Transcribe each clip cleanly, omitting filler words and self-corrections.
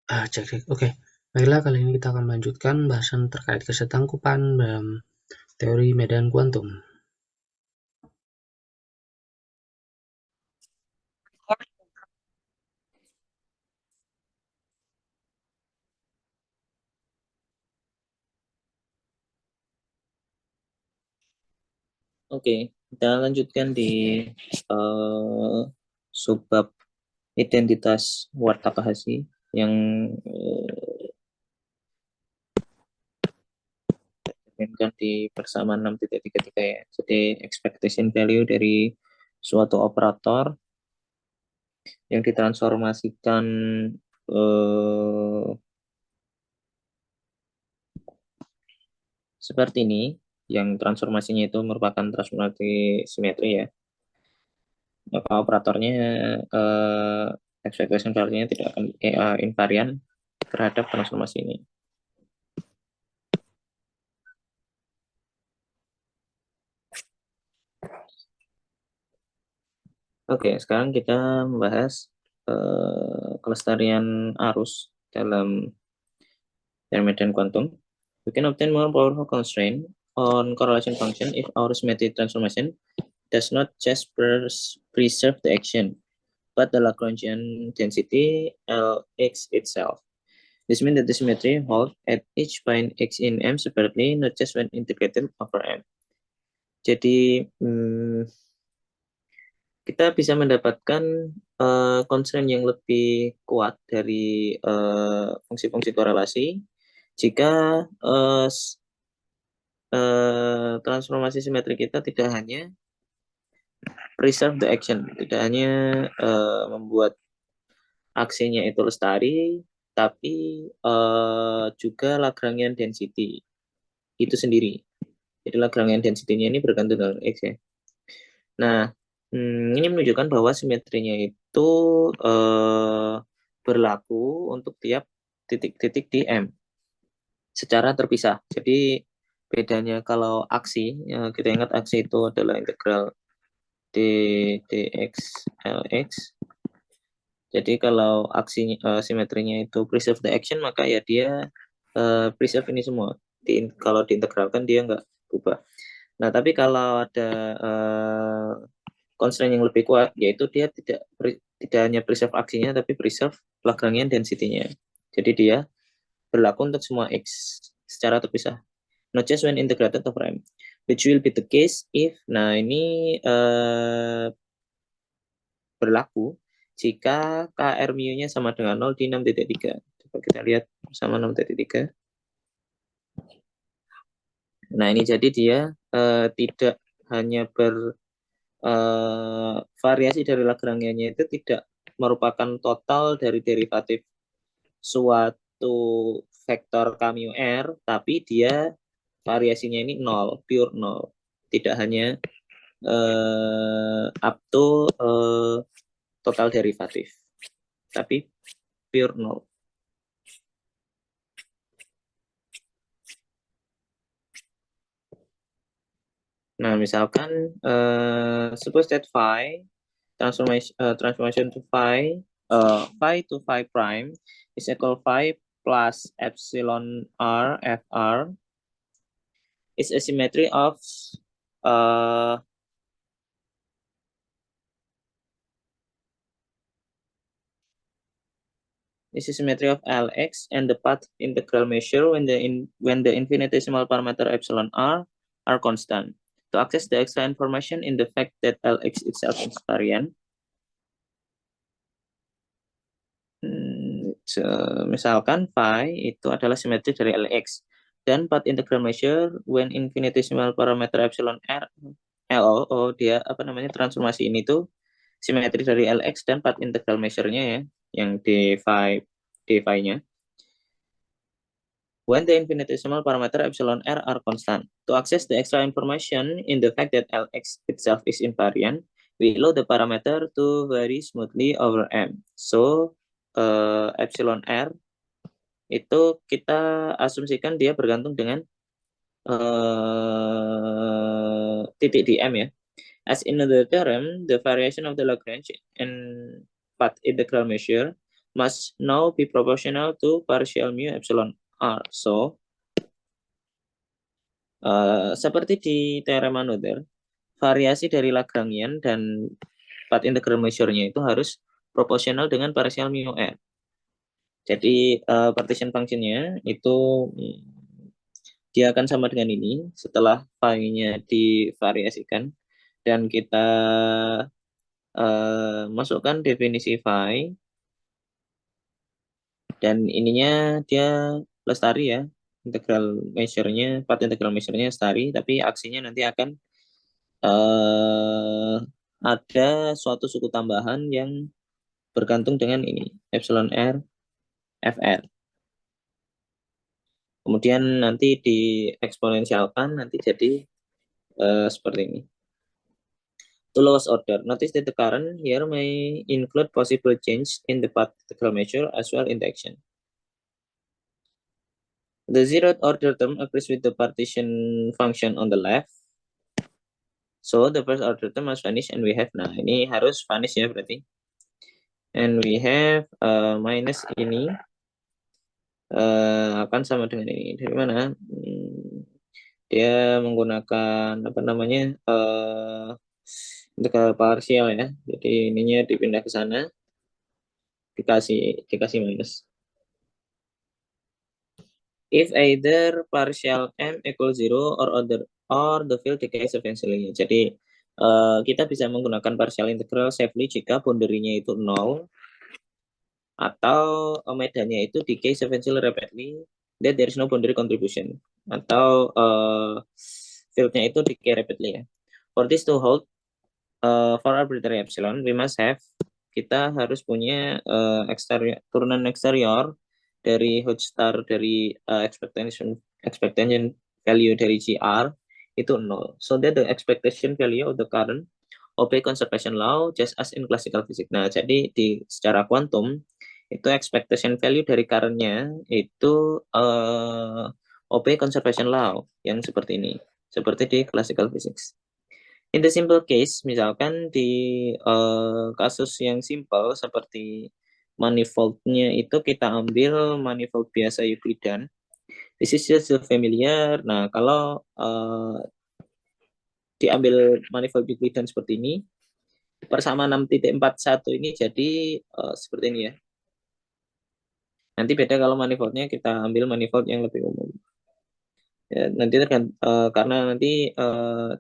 Cek cek. Oke. Baiklah, kali ini kita akan melanjutkan bahasan terkait kesetanggupan dalam teori medan kuantum. Oke, kita lanjutkan di uh, subbab identitas warta Kahasi yang diinginkan di persamaan 6.33 ya. Jadi expectation value dari suatu operator yang ditransformasikan seperti ini, yang transformasinya itu merupakan transformasi simetri ya. Maka operatornya expectation value-nya tidak akan invarian terhadap transformasi ini. Oke, sekarang kita membahas kelestarian arus dalam medan kuantum. We can obtain more powerful constraint on correlation function if our symmetric transformation does not just preserve the action, but the Lagrangian density Lx itself. This means that the symmetry holds at each point x in M separately, not just when integrated over M. Jadi, kita bisa mendapatkan constraint yang lebih kuat dari fungsi-fungsi korelasi jika transformasi simetri kita tidak hanya preserve the action, tidak hanya membuat aksinya itu lestari, tapi juga Lagrangian density itu sendiri. Jadi Lagrangian density-nya ini bergantung dengan X ya. Nah, ini menunjukkan bahwa simetrinya itu berlaku untuk tiap titik-titik di M secara terpisah. Jadi bedanya kalau aksi, kita ingat aksi itu adalah integral d dx lx. Jadi kalau aksi simetrinya itu preserve the action, maka ya dia preserve ini semua. Kalau diintegralkan dia nggak berubah. Nah, tapi kalau ada constraint yang lebih kuat, yaitu dia tidak hanya preserve aksinya, tapi preserve Lagrangian density-nya. Jadi dia berlaku untuk semua X secara terpisah. Not just when integrated over M. Which will be the case if, nah ini berlaku jika KR mu-nya sama dengan 0 di 6.3. Coba kita lihat bersama 6.3. Nah, ini jadi dia tidak hanya variasi dari Lagrangiannya itu tidak merupakan total dari derivatif suatu vektor K mu R, tapi dia variasinya ini 0, pure 0. Tidak hanya up to total derivatif, tapi pure 0. Nah, misalkan suppose that phi transformation to phi phi to phi prime is equal phi plus epsilon r fr is a symmetry of uh, is a symmetry of Lx and the path integral measure when the infinitesimal parameter epsilon r are constant. To access the extra information in the fact that Lx itself is invariant, misalkan phi itu adalah simetri dari Lx dan path integral measure when infinitesimal parameter epsilon r LO dia apa namanya transformasi ini tuh simetri dari Lx dan path integral measure-nya ya yang d phi-nya when the infinitesimal parameter epsilon r are constant. To access the extra information in the fact that Lx itself is invariant, we allow the parameter to vary smoothly over M. So, epsilon r itu kita asumsikan dia bergantung dengan titik di M ya. As in the theorem, the variation of the Lagrange and path integral measure must now be proportional to partial mu epsilon r. So, seperti di teorema Noether, variasi dari Lagrangian dan path integral measure-nya itu harus proporsional dengan partial mu r. Jadi partition function-nya itu dia akan sama dengan ini setelah phi-nya divariasikan dan kita masukkan definisi phi dan ininya dia lestari ya, integral measure-nya, path integral measure-nya lestari, tapi aksinya nanti akan ada suatu suku tambahan yang bergantung dengan ini epsilon r fr. Kemudian nanti dieksponensialkan nanti jadi seperti ini. To lowest order, notice that the current here may include possible change in the path integral measure as well in the action. The zeroth order term agrees with the partition function on the left. So the first order term must vanish and we have, nah ini harus vanish ya berarti. And we have minus ini akan sama dengan ini. Dari mana? Dia menggunakan apa namanya integral parsial ya. Jadi ininya dipindah ke sana, dikasih minus. If either partial m equals 0 or the field decays eventually. Jadi kita bisa menggunakan partial integral safely jika boundary-nya itu 0 atau medannya itu decays eventually rapidly that there is no boundary contribution atau field-nya itu decay rapidly ya. For this to hold for arbitrary epsilon we must have, kita harus punya turunan eksterior dari Hodge-star dari expectation value dari GR itu 0. So that the expectation value of the current obey conservation law just as in classical physics. Nah, jadi secara kuantum itu expectation value dari current-nya itu obey conservation law yang seperti ini, seperti di classical physics. In the simple case, misalkan di kasus yang simple seperti manifoldnya itu kita ambil manifold biasa Euclidean. This is just familiar. Nah, kalau diambil manifold Euclidean seperti ini, persamaan 6.41 ini jadi seperti ini ya. Nanti beda kalau manifoldnya kita ambil manifold yang lebih umum. Ya, nanti karena nanti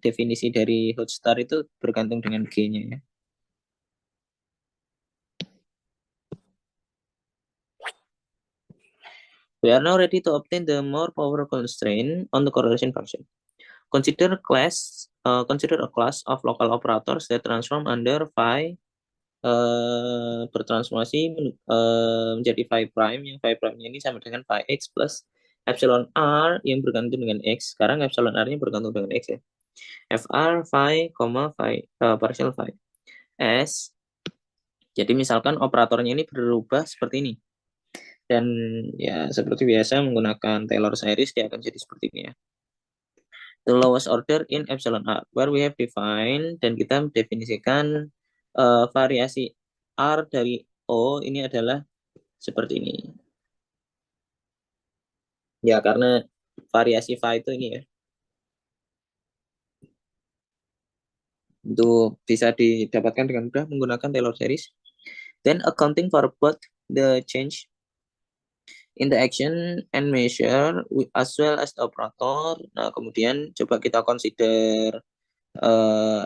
definisi dari Hodge-star itu bergantung dengan G-nya ya. We are now ready to obtain the more powerful constraint on the correlation function. Consider a class of local operators that transform under phi bertransformasi menjadi phi prime, yang phi prime-nya ini sama dengan phi x plus epsilon r yang bergantung dengan x. Sekarang epsilon r-nya bergantung dengan x ya. Fr phi, phi partial phi s. Jadi misalkan operatornya ini berubah seperti ini. Dan ya seperti biasa menggunakan Taylor series dia akan jadi seperti ini ya. The lowest order in epsilon r, where we have defined dan kita definisikan variasi r dari O ini adalah seperti ini. Ya karena variasi phi itu ini ya. Itu bisa didapatkan dengan mudah menggunakan Taylor series. Then accounting for both the change in the action and measure as well as the operator. Nah, kemudian coba kita consider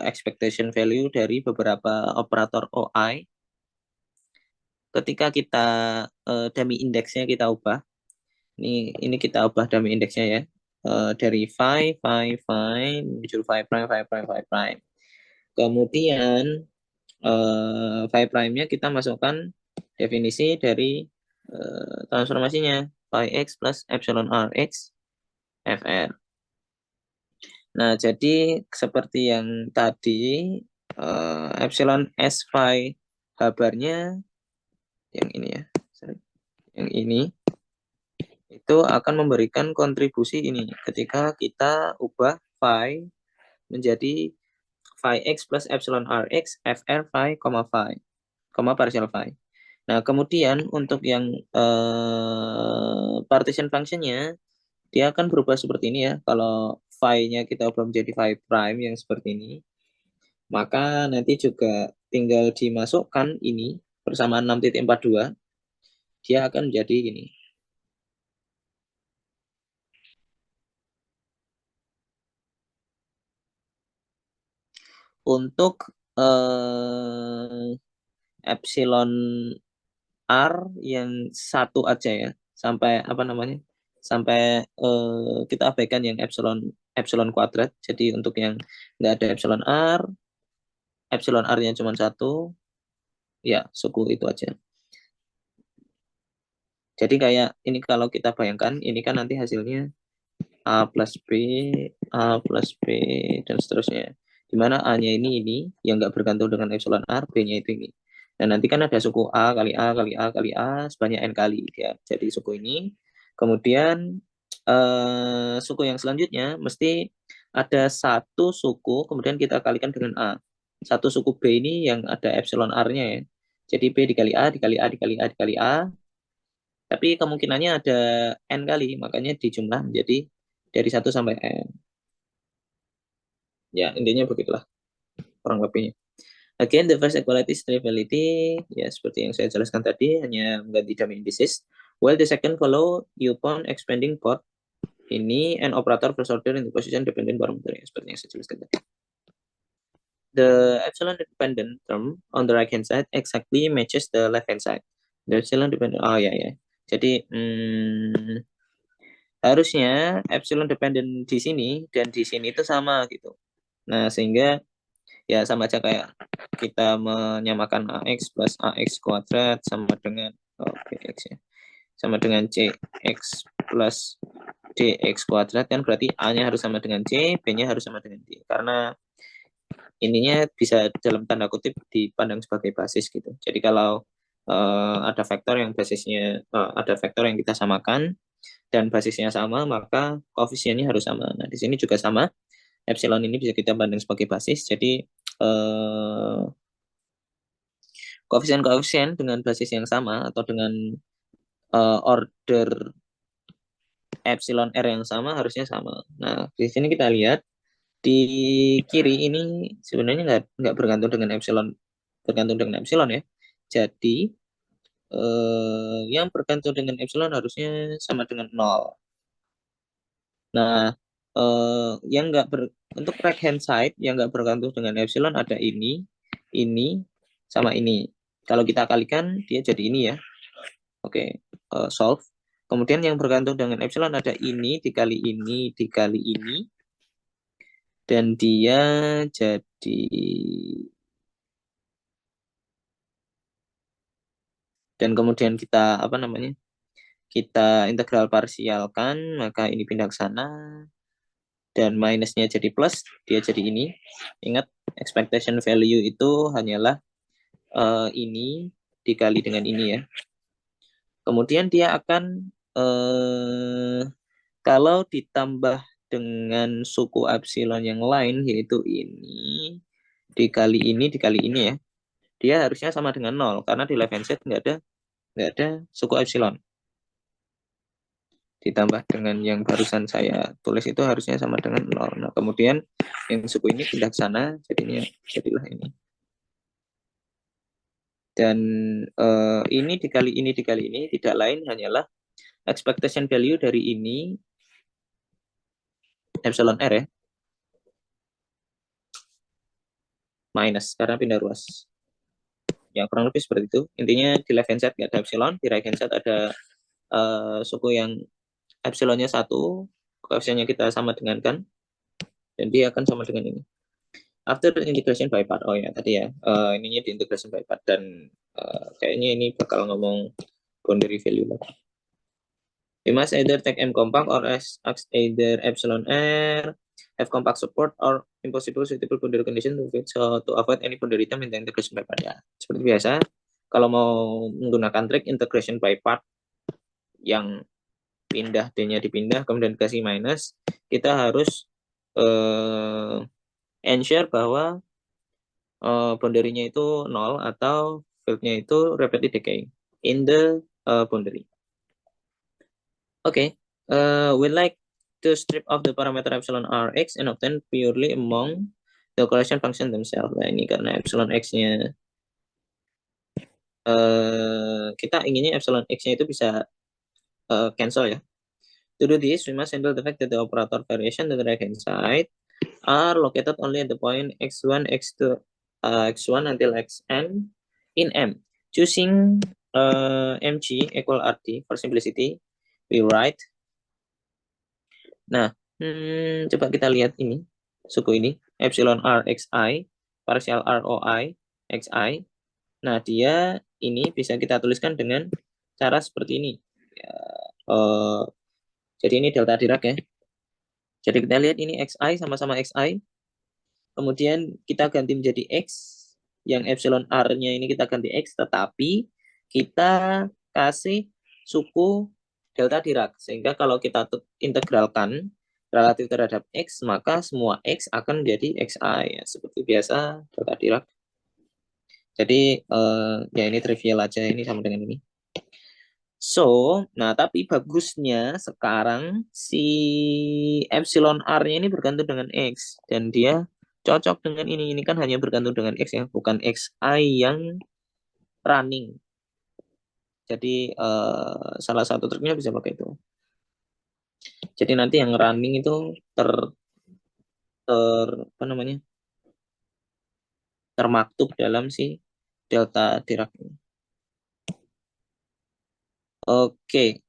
expectation value dari beberapa operator OI. Ketika kita dummy indeksnya kita ubah. Ini kita ubah dummy indeksnya ya. Dari phi menuju phi prime. Kemudian phi prime-nya kita masukkan definisi dari transformasinya phi x plus epsilon r x fr. Nah, jadi seperti yang tadi epsilon s phi habarnya yang ini ya. Yang ini itu akan memberikan kontribusi ini ketika kita ubah phi menjadi phi x plus epsilon r x fr phi, partial phi. Nah, kemudian untuk yang partition function-nya, dia akan berubah seperti ini ya. Kalau phi-nya kita ubah menjadi phi prime yang seperti ini, maka nanti juga tinggal dimasukkan ini bersama 6.42, dia akan menjadi ini. Untuk epsilon R yang satu aja ya, sampai apa namanya, sampai kita abaikan yang epsilon epsilon kuadrat. Jadi untuk yang nggak ada epsilon R-nya cuma satu, ya suku itu aja. Jadi kayak ini kalau kita bayangkan, ini kan nanti hasilnya A plus B, A plus B, dan seterusnya. Dimana A-nya ini yang nggak bergantung dengan epsilon R, B-nya itu ini. Dan nanti kan ada suku A kali A kali A kali A sebanyak N kali. Ya. Jadi suku ini. Kemudian suku yang selanjutnya mesti ada satu suku, kemudian kita kalikan dengan A. Satu suku B ini yang ada epsilon R-nya ya. Jadi B dikali A, dikali A, dikali A, dikali A. Tapi kemungkinannya ada N kali, makanya dijumlah menjadi dari 1 sampai N. Ya, intinya begitulah kurang lebihnya. Again, the first equality is triviality. Ya, seperti yang saya jelaskan tadi, hanya mengganti dummy indices. While the second follow upon expanding both ini and operator first order in the position dependent parameter. Seperti yang saya jelaskan tadi. The epsilon dependent term on the right hand side exactly matches the left hand side. The epsilon dependent, oh ya ya. Jadi harusnya epsilon dependent di sini dan di sini itu sama gitu. Nah, sehingga ya sama aja kayak kita menyamakan AX plus AX kuadrat sama dengan BX ya. Sama dengan CX plus DX kuadrat, kan berarti A-nya harus sama dengan C, B-nya harus sama dengan D. Karena ininya bisa dalam tanda kutip dipandang sebagai basis gitu. Jadi kalau ada vektor yang basisnya ada vektor yang kita samakan dan basisnya sama, maka koefisiennya harus sama. Nah, di sini juga sama. Epsilon ini bisa kita banding sebagai basis. Jadi koefisien-koefisien dengan basis yang sama atau dengan order epsilon R yang sama harusnya sama. Nah, di sini kita lihat di kiri ini sebenarnya nggak bergantung dengan epsilon ya. Jadi yang bergantung dengan epsilon harusnya sama dengan 0. Nah, yang nggak untuk right hand side yang nggak bergantung dengan epsilon ada ini, sama ini. Kalau kita kalikan dia jadi ini ya. Oke, solve. Kemudian yang bergantung dengan epsilon ada ini dikali ini, dan dia jadi, dan kemudian kita apa namanya? Kita integral parsialkan, maka ini pindah ke sana dan minusnya jadi plus, dia jadi ini. Ingat, expectation value itu hanyalah ini dikali dengan ini ya. Kemudian dia akan kalau ditambah dengan suku epsilon yang lain, yaitu ini dikali ini ya, dia harusnya sama dengan 0 karena di left hand side nggak ada suku epsilon. Ditambah dengan yang barusan saya tulis itu harusnya sama dengan 0. Nah, kemudian yang suku ini pindah ke sana, jadilah ini. Dan ini dikali ini tidak lain hanyalah expectation value dari ini epsilon R ya, minus karena pindah ruas. Ya, kurang lebih seperti itu. Intinya di left hand side nggak ada epsilon, di right hand side ada suku yang epsilonnya 1, koefisiennya kita sama dengan kan, dan dia akan sama dengan ini. After integration by part, oh ya tadi ya, ininya di integration by part, dan kayaknya ini bakal ngomong boundary value lagi. We must either take M compact or as either epsilon R, have compact support or impossible suitable boundary condition to avoid any boundary term in the integration by part. Ya, seperti biasa, kalau mau menggunakan trik integration by part yang pindah D-nya dipindah kemudian dikasih minus, kita harus ensure bahwa boundary-nya itu 0 atau field-nya itu rapidly decaying. in the boundary. Okay, we like to strip off the parameter epsilon rx and obtain purely among the correlation function themselves. Nah, ini karena epsilon x-nya kita inginnya epsilon x-nya itu bisa cancel ya. To do this, we must handle the fact that the operator variation to the right hand side are located only at the point x1, x2, x1 until xn in M. Choosing mg equal rt for simplicity, we write. Nah, coba kita lihat ini, suku ini, epsilon r xi, partial roi xi. Nah, dia ini bisa kita tuliskan dengan cara seperti ini. Ya, jadi ini delta Dirac ya. Jadi kita lihat ini xi sama-sama xi. Kemudian kita ganti menjadi x, yang epsilon r-nya ini kita ganti x, tetapi kita kasih suku delta Dirac. Sehingga kalau kita integralkan relatif terhadap x, maka semua x akan menjadi xi. Ya, seperti biasa delta Dirac. Jadi ya ini trivial aja, ini sama dengan ini. So, nah tapi bagusnya sekarang si epsilon r-nya ini bergantung dengan x dan dia cocok dengan ini. Ini kan hanya bergantung dengan x ya, bukan xi yang running. Jadi salah satu triknya bisa pakai itu. Jadi nanti yang running itu apa namanya? Termaktub dalam si delta Dirac ini. Oke.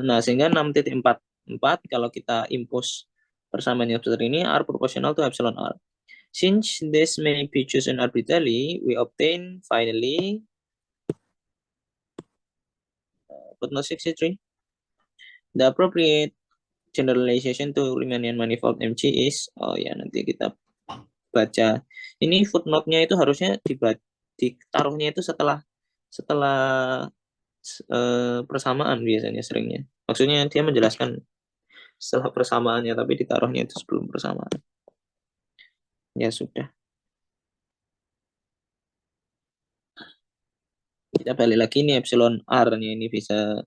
Nah, sehingga 6.44 kalau kita impose persamaan yang seperti ini are proportional to epsilon r. Since this may be chosen arbitrarily, we obtain finally footnote 63. The appropriate generalization to Riemannian manifold MG is, oh ya nanti kita baca. Ini footnote-nya itu harusnya ditaruhnya itu setelah persamaan biasanya seringnya. Maksudnya dia menjelaskan setelah persamaannya, tapi ditaruhnya itu sebelum persamaan. Ya sudah. Kita balik lagi nih epsilon r-nya ini bisa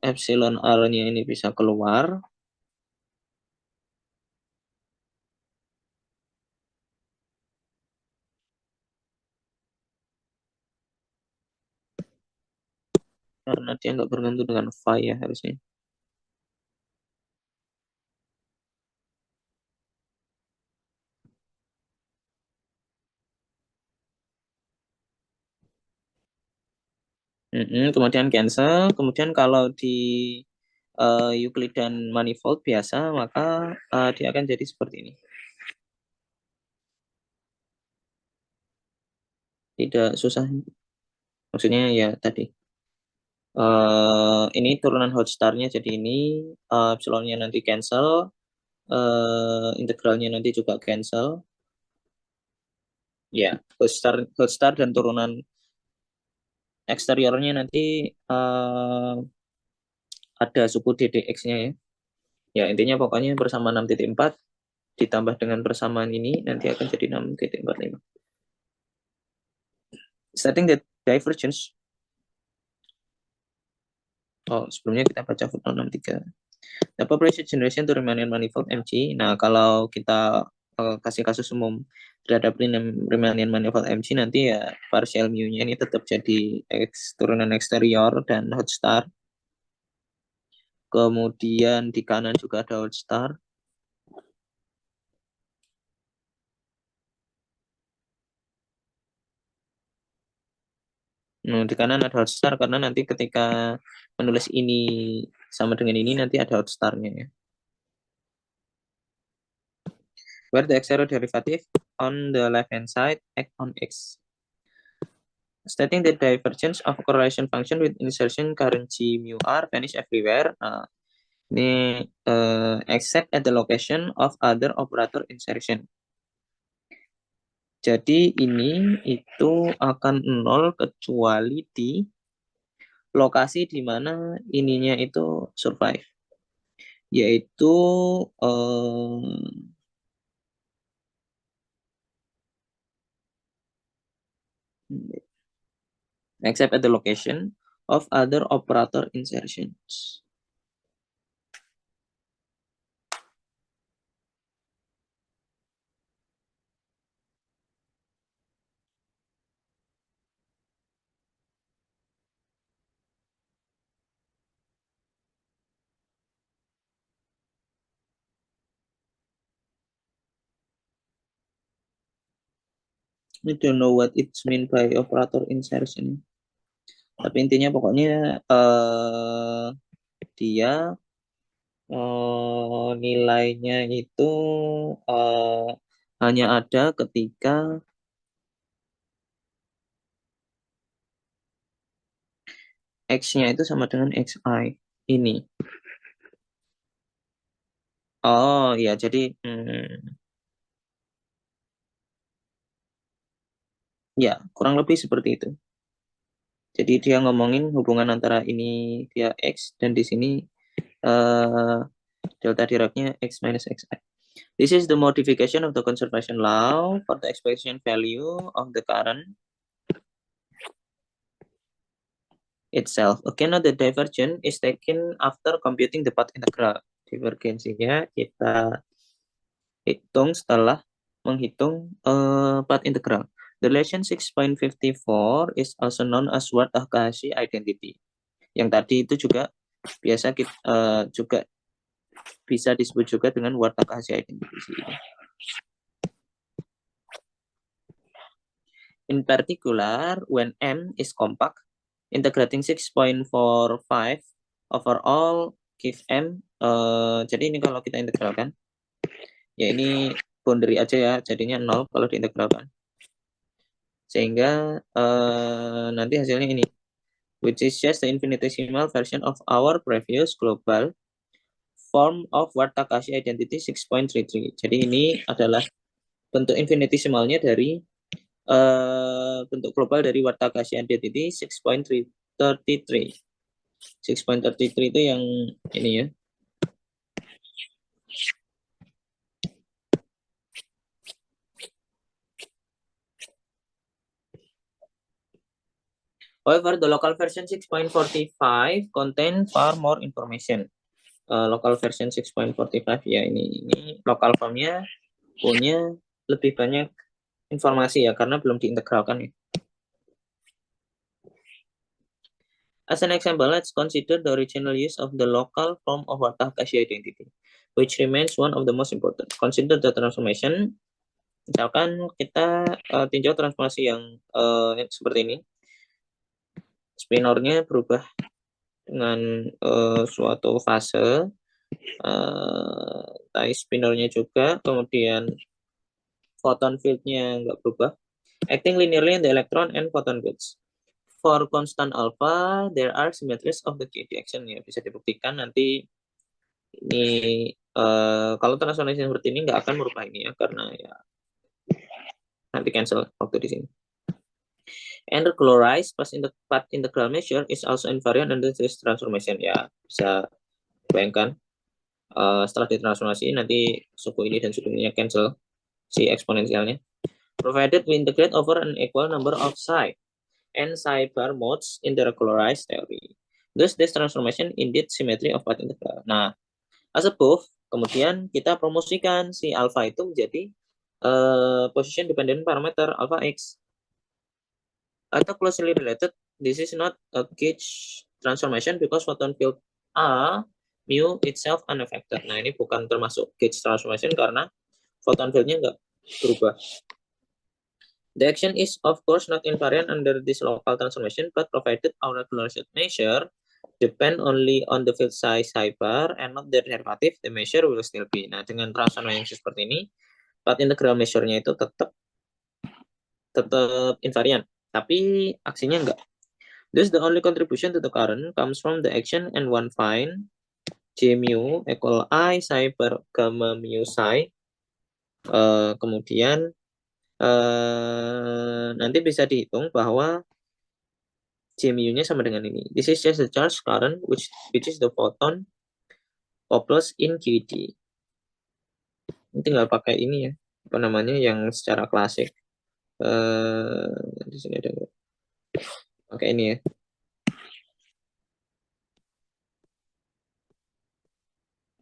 epsilon r-nya ini bisa keluar. Karena dia nggak bergantung dengan phi ya harusnya. Kemudian cancel. Kemudian kalau di Euclidean manifold biasa, maka dia akan jadi seperti ini. Tidak susah. Maksudnya ya tadi. Ini turunan Hot-star-nya jadi ini epsilonnya nanti cancel, integralnya nanti juga cancel. Ya, Hot-star dan turunan eksteriornya nanti ada suku ddx-nya ya. Ya, intinya pokoknya persamaan 6.4 ditambah dengan persamaan ini nanti akan jadi 6.45. Stating that divergence. Oh, sebelumnya kita baca footnote 63. The population generation to Riemannian manifold MG. Nah, kalau kita kasih kasus umum terhadap Riemannian manifold MG, nanti ya partial mu-nya ini tetap jadi turunan eksterior dan hot star. Kemudian di kanan juga ada hot star. Nah, di kanan ada hot star karena nanti ketika menulis ini sama dengan ini nanti ada hot star-nya ya. Where the exterior derivative on the left hand side act on x. Stating the divergence of correlation function with insertion current G mu r vanish everywhere. Nah, ini except at the location of other operator insertion. Jadi ini itu akan nol kecuali di lokasi di mana ininya itu survive, yaitu except at the location of other operator insertions. We don't know what it's mean by operator insertion. Tapi intinya pokoknya dia nilainya itu hanya ada ketika X-nya itu sama dengan XI ini. Oh ya, jadi ya kurang lebih seperti itu. Jadi dia ngomongin hubungan antara ini dia X dan di sini delta Diracnya X minus XI. This is the modification of the conservation law for the expression value of the current itself. Okay, now the divergence is taken after computing the path integral. Divergensinya kita hitung setelah menghitung path integral. The relation 6.54 is also known as Ward-Takahashi identity. Yang tadi itu juga biasa kita juga bisa disebut juga dengan Ward-Takahashi identity. In particular, when M is compact, integrating 6.45 overall give M. Jadi ini kalau kita integralkan, ya ini boundary aja ya, jadinya 0 kalau diintegralkan. Sehingga nanti hasilnya ini, which is just the infinitesimal version of our previous global form of Ward-Takahashi identity 6.33. Jadi ini adalah bentuk infinitesimalnya dari bentuk global dari Ward-Takahashi identity 6.33. 6.33 itu yang ini ya. However, the local version 6.45 contain far more information. Local version 6.45 ya ini local formnya punya lebih banyak informasi ya karena belum diintegralkan ya. As an example, let's consider the original use of the local form of Ward-Takahashi identity, which remains one of the most important. Consider the transformation. Misalkan kita tinjau transformasi yang seperti ini. Spinornya berubah dengan suatu fase, tie spinornya juga, kemudian photon field-nya nggak berubah. Acting linearly in the electron and photon fields. For constant alpha, there are symmetries of the KD action ya. Bisa dibuktikan nanti ini kalau transformasi seperti ini nggak akan merubah ini ya karena ya nanti cancel waktu di sini. And regularized path integral measure is also invariant under this transformation ya. Bisa bayangkan setelah ditransformasi nanti suku ini dan suku ini cancel si eksponensialnya. Provided we integrate over an equal number of psi and psi bar modes in the regularized theory. Thus, this transformation indeed symmetry of path integral. Nah, as above, kemudian kita promosikan si alpha itu menjadi position dependent parameter alpha x. Atau closely related, this is not a gauge transformation because photon field A mu itself unaffected. Nah, ini bukan termasuk gauge transformation karena photon field-nya nggak berubah. The action is of course not invariant under this local transformation, but provided our regularized measure depend only on the field size psi bar and not their derivative, the measure will still be. Nah, dengan transformasi seperti ini, path integral measure-nya itu tetap invariant, tapi aksinya enggak. Thus, the only contribution to the current comes from the action and one find J mu equal I psi per gamma mu psi. Kemudian nanti bisa dihitung bahwa J mu-nya sama dengan ini. This is just the charge current which is the photon populus in QED. Ini tinggal pakai ini ya, apa namanya yang secara klasik Di sini ada nggak? Oke, ini ya.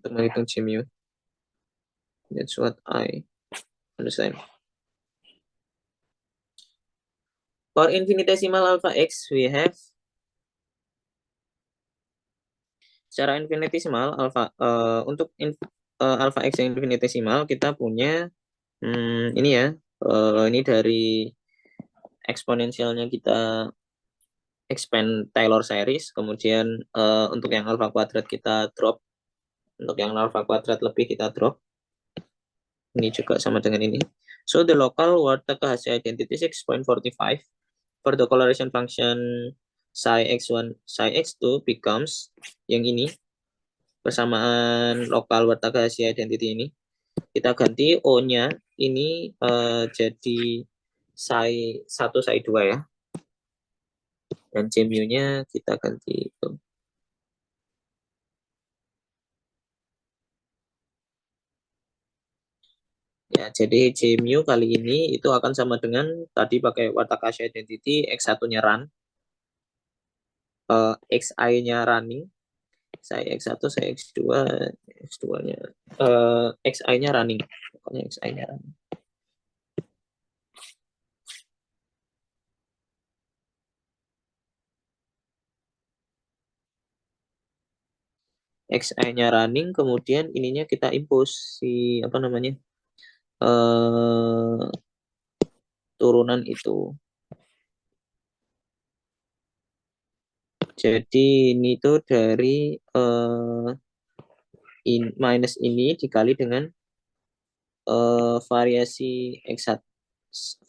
Untuk menghitung Gmu. That's what I understand. For infinitesimal alpha x, we have secara infinitesimal untuk alpha x yang infinitesimal kita punya ini ya. Ini dari eksponensialnya kita expand Taylor series, kemudian untuk yang alpha kuadrat kita drop, untuk yang alpha kuadrat lebih kita drop. Ini juga sama dengan ini. So the local Wartaka-Hasse identity 6.45 for the coloration function psi x1 psi x2 becomes yang ini, persamaan lokal Wartaka-Hasse identity ini kita ganti O-nya ini jadi psi 1 psi 2 ya, dan Gmu-nya kita ganti itu. Ya, jadi Gmu kali ini itu akan sama dengan tadi pakai Wartaka-Hasse identity, X1-nya run, Xi-nya running, saya X1, saya X2, X2-nya, Xi-nya running. Pokoknya Xi-nya running. Xi-nya running, kemudian ininya kita impus si apa namanya, turunan itu. Jadi ini tuh dari minus ini dikali dengan variasi X1,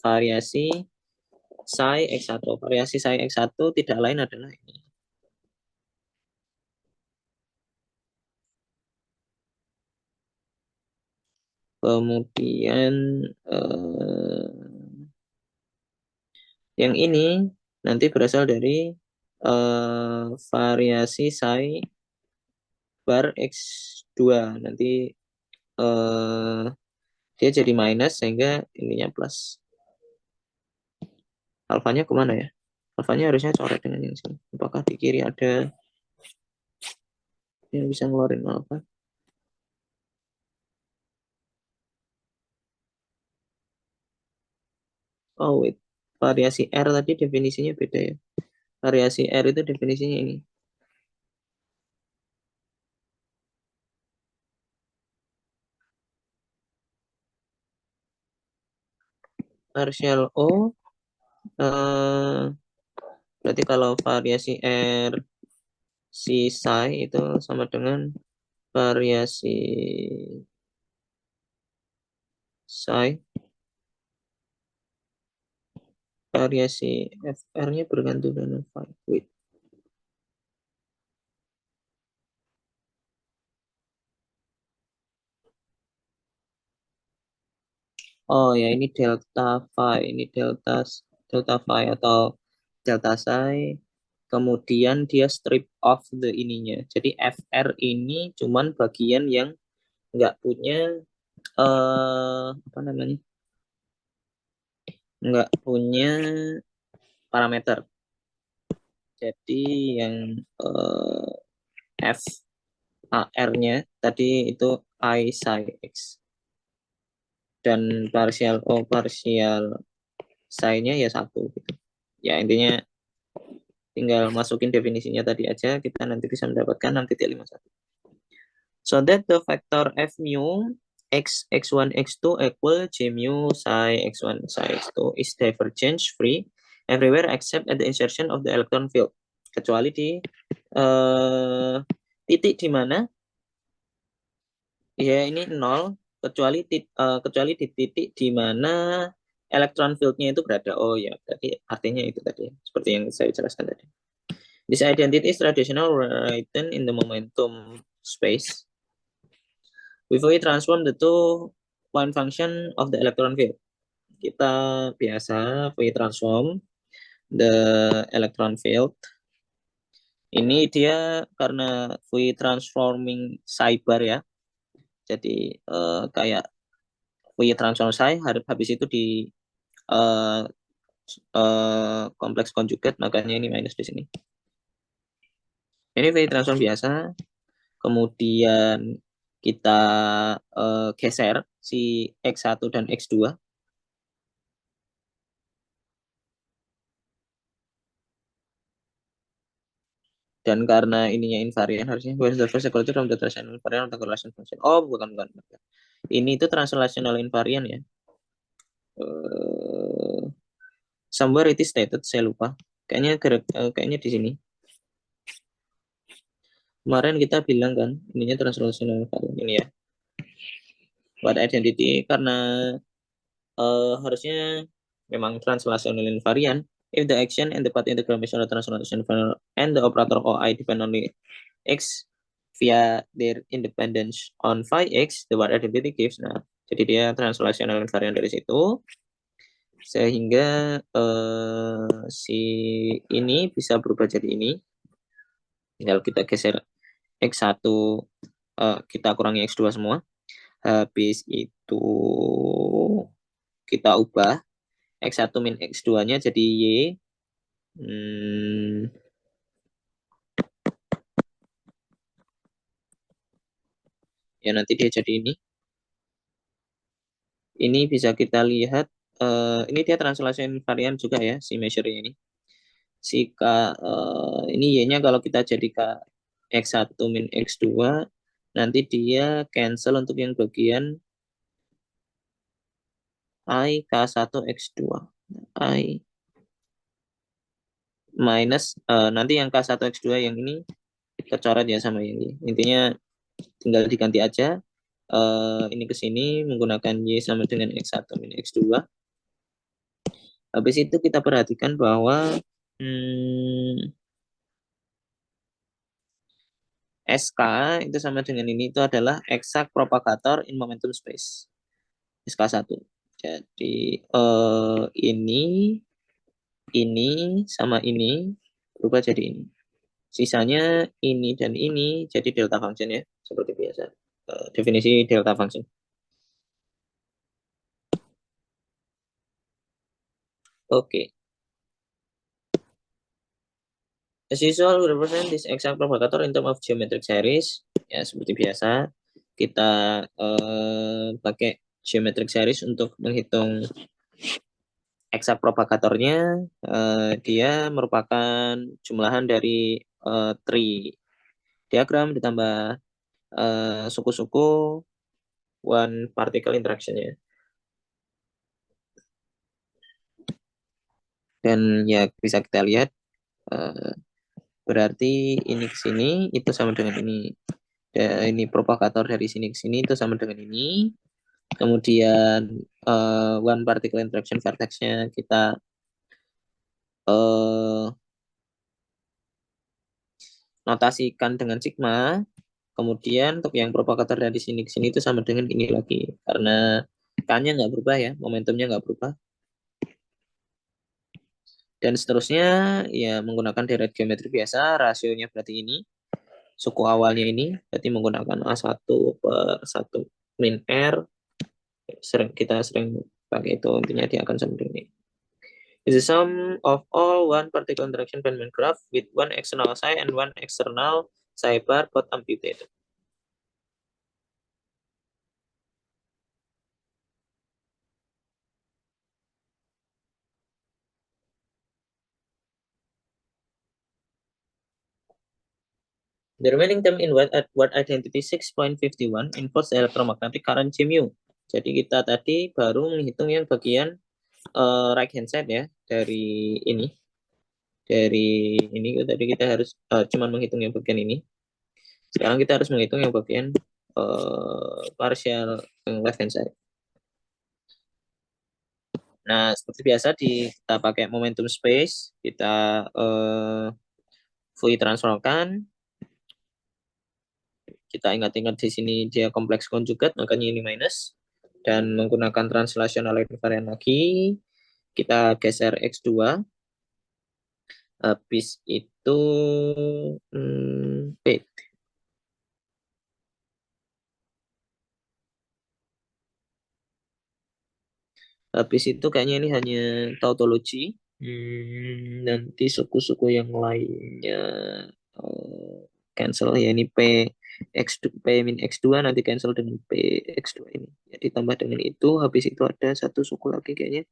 variasi psi X1. Variasi psi X1 tidak lain adalah ini. Kemudian yang ini nanti berasal dari variasi psi bar X2. Nanti dia jadi minus sehingga ininya plus. Alfanya kemana ya? Alfanya harusnya coret dengan yang sini. Apakah di kiri ada yang bisa ngeluarin alfa? Oh wait, variasi R tadi definisinya beda ya. Variasi R itu definisinya ini. Partial O, berarti kalau variasi R si psi itu sama dengan variasi psi, variasi FR-nya bergantung dengan phi. Wait. Oh ya, ini delta phi, ini delta phi atau delta psi. Kemudian dia strip off the ininya. Jadi FR ini cuman bagian yang nggak punya apa namanya? Nggak punya parameter. Jadi yang F AR-nya tadi itu I psi X. Dan partial O partial psi-nya ya 1 gitu. Ya intinya tinggal masukin definisinya tadi aja, kita nanti bisa mendapatkan 6.51. So that the vector F mu x x1 x2 equal J mu psi x1 psi x2 is divergence free everywhere except at the insertion of the electron field. Kecuali di titik di mana ya ini 0, kecuali di titik di mana elektron field-nya itu berada. Oh ya, berarti artinya itu tadi, seperti yang saya jelaskan tadi. This identity is traditional written in the momentum space. Before we transform the two point function of the electron field. Kita biasa we transform the electron field. Ini dia karena we transforming psi bar ya. Jadi kayak we transform psi habis itu di kompleks konjugat, makanya ini minus di sini. Ini Fourier transform biasa. Kemudian kita geser si X1 dan X2. Dan karena ininya invarian, harusnya where the first equal to from the translational invariant of the correlation function. Oh, bukan. Ini itu translational invariant ya. Somewhere it is stated, saya lupa. Kayaknya di sini. Kemarin kita bilang kan, ininya translational invariant ini ya. What identity, karena harusnya memang translational invariant. If the action and the path integral measure translational invariant and the operator OI depend only X via their independence on phi X, the what identity gives. Nah, jadi dia translational invariant dari situ. Sehingga si ini bisa berubah jadi ini. Tinggal kita geser X1, kita kurangi X2 semua. Habis itu kita ubah X1 min X2-nya jadi Y. Ya nanti dia jadi ini. Ini bisa kita lihat, ini dia translation varian juga ya, si measure-nya ini. Ini Y-nya kalau kita jadikan X1 min X2, nanti dia cancel untuk yang bagian I K1 X2. I minus, nanti yang K1 X2 yang ini kecoret ya sama yang Y. Intinya tinggal diganti aja. Ini ke sini menggunakan Y sama dengan X1 min X2. Habis itu kita perhatikan bahwa SK itu sama dengan ini, itu adalah exact propagator in momentum space. SK1. Jadi ini sama ini berubah jadi ini. Sisanya ini dan ini jadi delta function ya, seperti biasa. Definisi delta function. Oke. As usual, we represent this exact propagator in terms of geometric series. Ya, seperti biasa. Kita pakai geometric series untuk menghitung exact propagatornya. Dia merupakan jumlahan dari tree diagram ditambah suku-suku one particle interaction ya. Dan ya bisa kita lihat berarti ini ke sini itu sama dengan ini. Ini propagator dari sini ke sini itu sama dengan ini. Kemudian one particle interaction vertexnya kita notasikan dengan sigma. Kemudian untuk yang propagator dari sini ke sini itu sama dengan ini lagi. Karena K-nya nggak berubah ya, momentumnya nggak berubah. Dan seterusnya ya menggunakan deret geometri biasa, rasionya berarti ini. Suku awalnya ini berarti menggunakan A1 per 1 min R. Kita sering pakai itu, intinya dia akan sama dengan ini. Is the sum of all one particle interaction Feynman graph with one external psi and one external psi bar both amputated. The remaining term in what identity 6.51 involves electromagnetic current G mu. Jadi kita tadi baru menghitung yang bagian right hand side ya dari ini. Dari ini tadi kita harus cuma menghitung yang bagian ini. Sekarang kita harus menghitung yang bagian partial left hand side. Nah, seperti biasa kita pakai momentum space, kita Fourier transformkan. Kita ingat-ingat di sini dia kompleks konjugat, makanya ini minus. Dan menggunakan translational invariant lagi, kita geser X2. Habis itu Habis itu kayaknya ini hanya tautology. Nanti suku-suku yang lainnya cancel ya, ini P min X2 nanti cancel dengan PX2 ini. Jadi tambah dengan itu, habis itu ada satu suku lagi kayaknya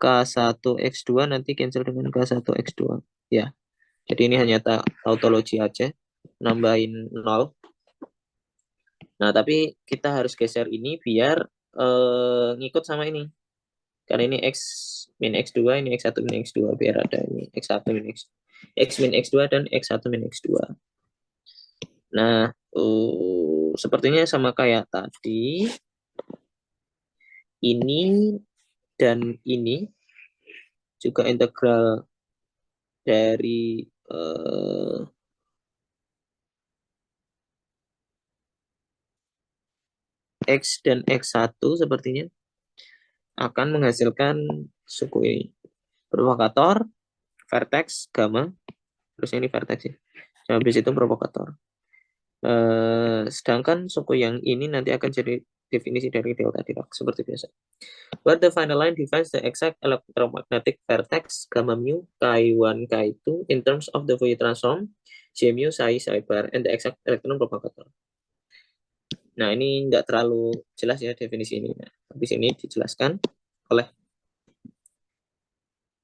K1X2 nanti cancel dengan K1X2. Ya, jadi ini hanya tautology aja, nambahin 0. Nah, tapi kita harus geser ini biar ngikut sama ini. Karena ini X min X2, ini X1 min X2, biar ada ini X1 min X min X2 dan X1 min X2. Nah, sepertinya sama kayak tadi. Ini dan ini juga integral dari X dan X1 sepertinya akan menghasilkan suku ini. Provokator, vertex, gamma, terus ini vertex ya. Habis itu provokator. Sedangkan suku yang ini nanti akan jadi definisi dari delta Dirac seperti biasa. Where the final line defines the exact electromagnetic vertex gamma mu K1 K2 in terms of the Fourier transform J mu psi psi bar and the exact electron propagator. Nah, ini nggak terlalu jelas ya definisi ini. Nah, habis ini dijelaskan oleh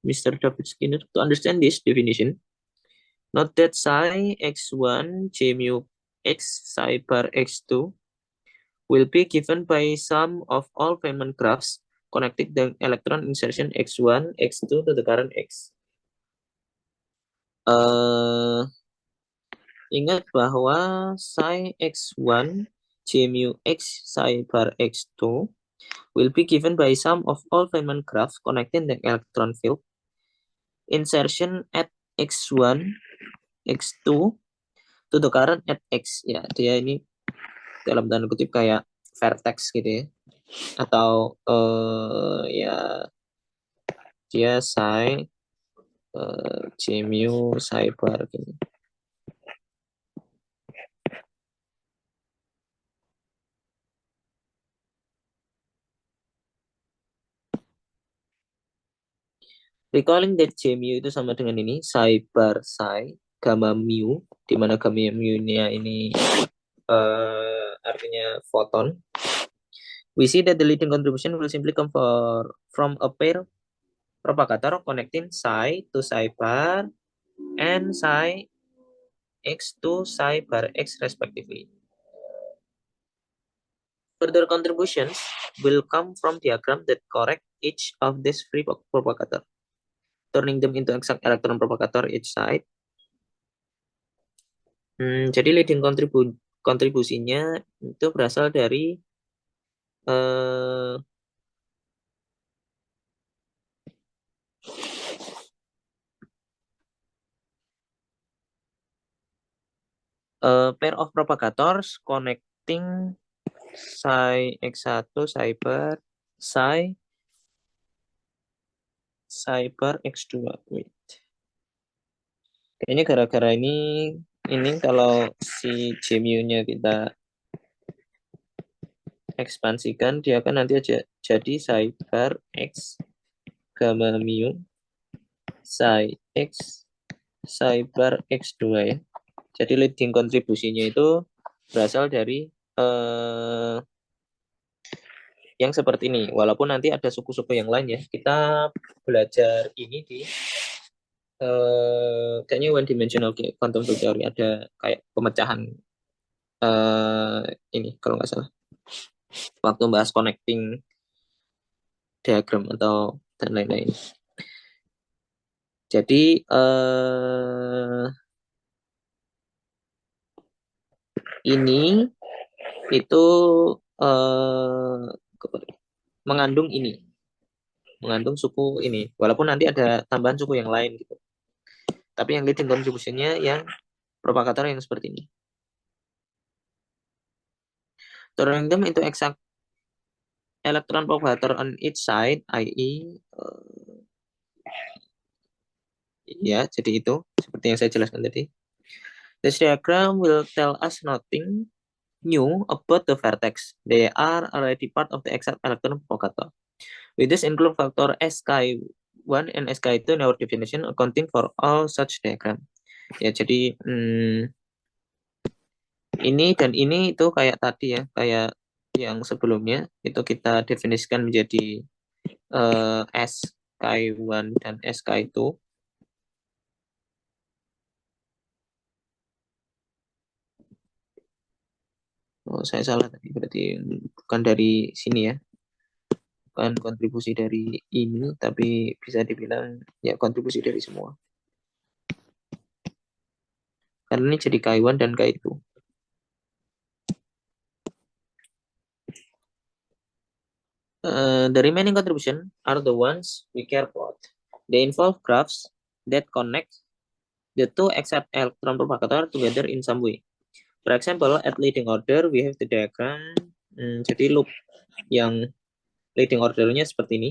Mr. David Skinner. To understand this definition, note that psi x1 J mu x psi bar x2 will be given by sum of all Feynman graphs connecting the electron insertion x1, x2 to the current x. Ingat bahwa psi x1 J mu x psi bar x2 will be given by sum of all Feynman graphs connecting the electron field insertion at x1, x2 to the current at x. Ya, dia ini dalam tanda kutip kayak vertex gitu ya. Atau ya dia psi J mu psi bar gini. Recalling that J mu itu sama dengan ini psi bar psi gamma mu, di mana gamma mu-nya ini artinya foton. We see that the leading contribution will simply come from a pair propagator connecting psi to psi bar and psi x to psi bar x respectively. Further contributions will come from diagram that correct each of these free propagator, turning them into exact electron propagator each side. Jadi leading kontribusinya itu berasal dari pair of propagators connecting psi x1 psi bar x2. Wait. Kayaknya gara-gara ini kalau si J mu-nya kita ekspansikan, dia akan nanti aja jadi psi bar x gamma mu psi x psi bar x2 ya. Jadi leading kontribusinya itu berasal dari yang seperti ini. Walaupun nanti ada suku-suku yang lain ya. Kita belajar ini di kayaknya one dimensional quantum field theory, ada kayak pemecahan ini kalau nggak salah. Waktu bahas connecting diagram atau dan lain-lain. Jadi ini itu mengandung ini, mengandung suku ini, walaupun nanti ada tambahan suku yang lain gitu. Tapi yang leading contribution-nya yang propagator yang seperti ini. Turning them into exact electron propagator on each side, i.e. Ya, jadi itu seperti yang saya jelaskan tadi. This diagram will tell us nothing new about the vertex. They are already part of the exact electron propagator. We just include factor SKI1 and SKI2 in our definition accounting for all such diagram. Ya, jadi ini dan ini itu kayak tadi ya, kayak yang sebelumnya itu kita definisikan menjadi SKI1 dan SKI2. Oh, saya salah tadi, berarti bukan dari sini ya, bukan kontribusi dari ini, tapi bisa dibilang ya kontribusi dari semua. Karena ini jadi KI1 dan KI2. The remaining contribution are the ones we care about. They involve graphs that connect the two exact electron propagator together in some way. For example, at leading order, we have the diagram. Jadi loop yang leading ordernya seperti ini.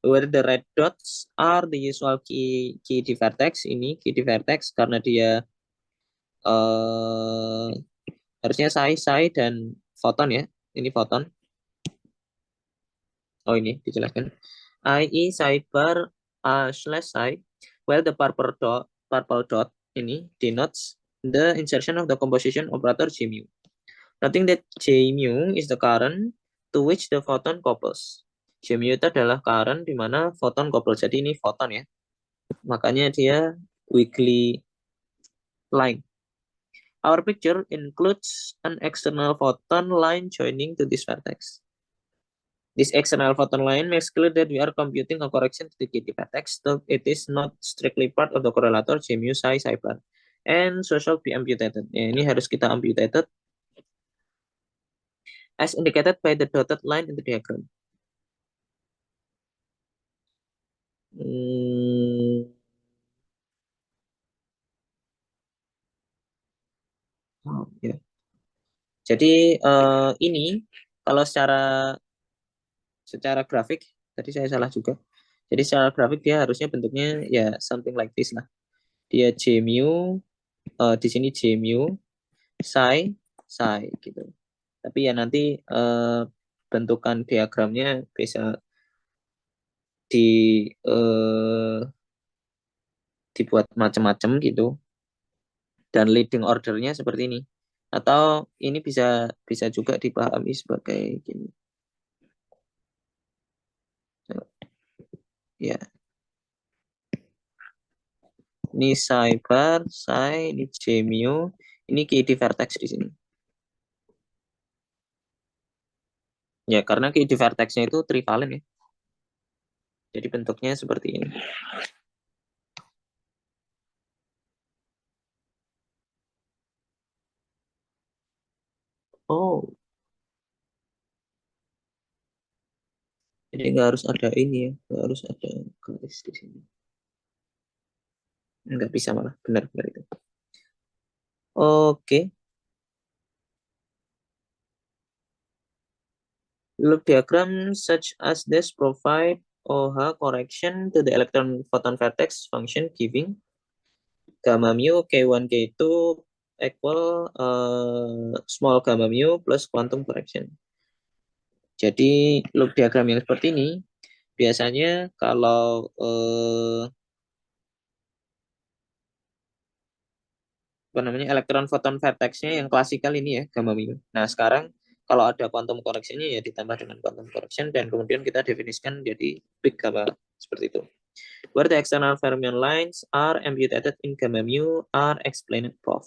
Where the red dots are the usual key di vertex. Ini key di vertex karena dia harusnya psi dan foton ya. Ini foton. Oh, ini dijelaskan. IE sidebar slash psi, while the purple dot ini denotes the insertion of the composition operator J mu. Noting that J mu is the current to which the photon couples. J mu itu adalah current di mana photon couple. Jadi ini photon ya. Makanya dia weakly line. Our picture includes an external photon line joining to this vertex. This external photon line makes clear that we are computing a correction to the KT vertex, though it is not strictly part of the correlator J mu psi psi bar. And so shall be amputated. Ya, ini harus kita amputated as indicated by the dotted line in the diagram. Oh, ya. Jadi ini kalau secara grafik tadi saya salah juga. Jadi secara grafik dia harusnya bentuknya ya something like this lah. Dia J mu di sini J mu psi psi gitu. Tapi ya nanti bentukan diagramnya bisa dibuat macam-macam gitu. Dan leading ordernya seperti ini. Atau ini bisa juga dipahami sebagai gini. Ya. Ini psi bar, psi, ini J mu, ini KD vertex di sini. Ya, karena KD vertexnya itu trivalen ya. Jadi bentuknya seperti ini. Oh, jadi nggak harus ada ini ya, nggak harus ada garis di sini. Nggak bisa malah, benar-benar itu. Oke. Loop diagram such as this provide OH correction to the electron photon vertex function giving gamma mu K1 K2 equal small gamma mu plus quantum correction. Jadi loop diagram yang seperti ini biasanya kalau elektron photon vertexnya yang klasikal ini ya gamma mu. Nah sekarang kalau ada quantum correctionnya ya ditambah dengan quantum correction dan kemudian kita definisikan jadi big gamma seperti itu. Where the external fermion lines are amputated in gamma mu are explained above.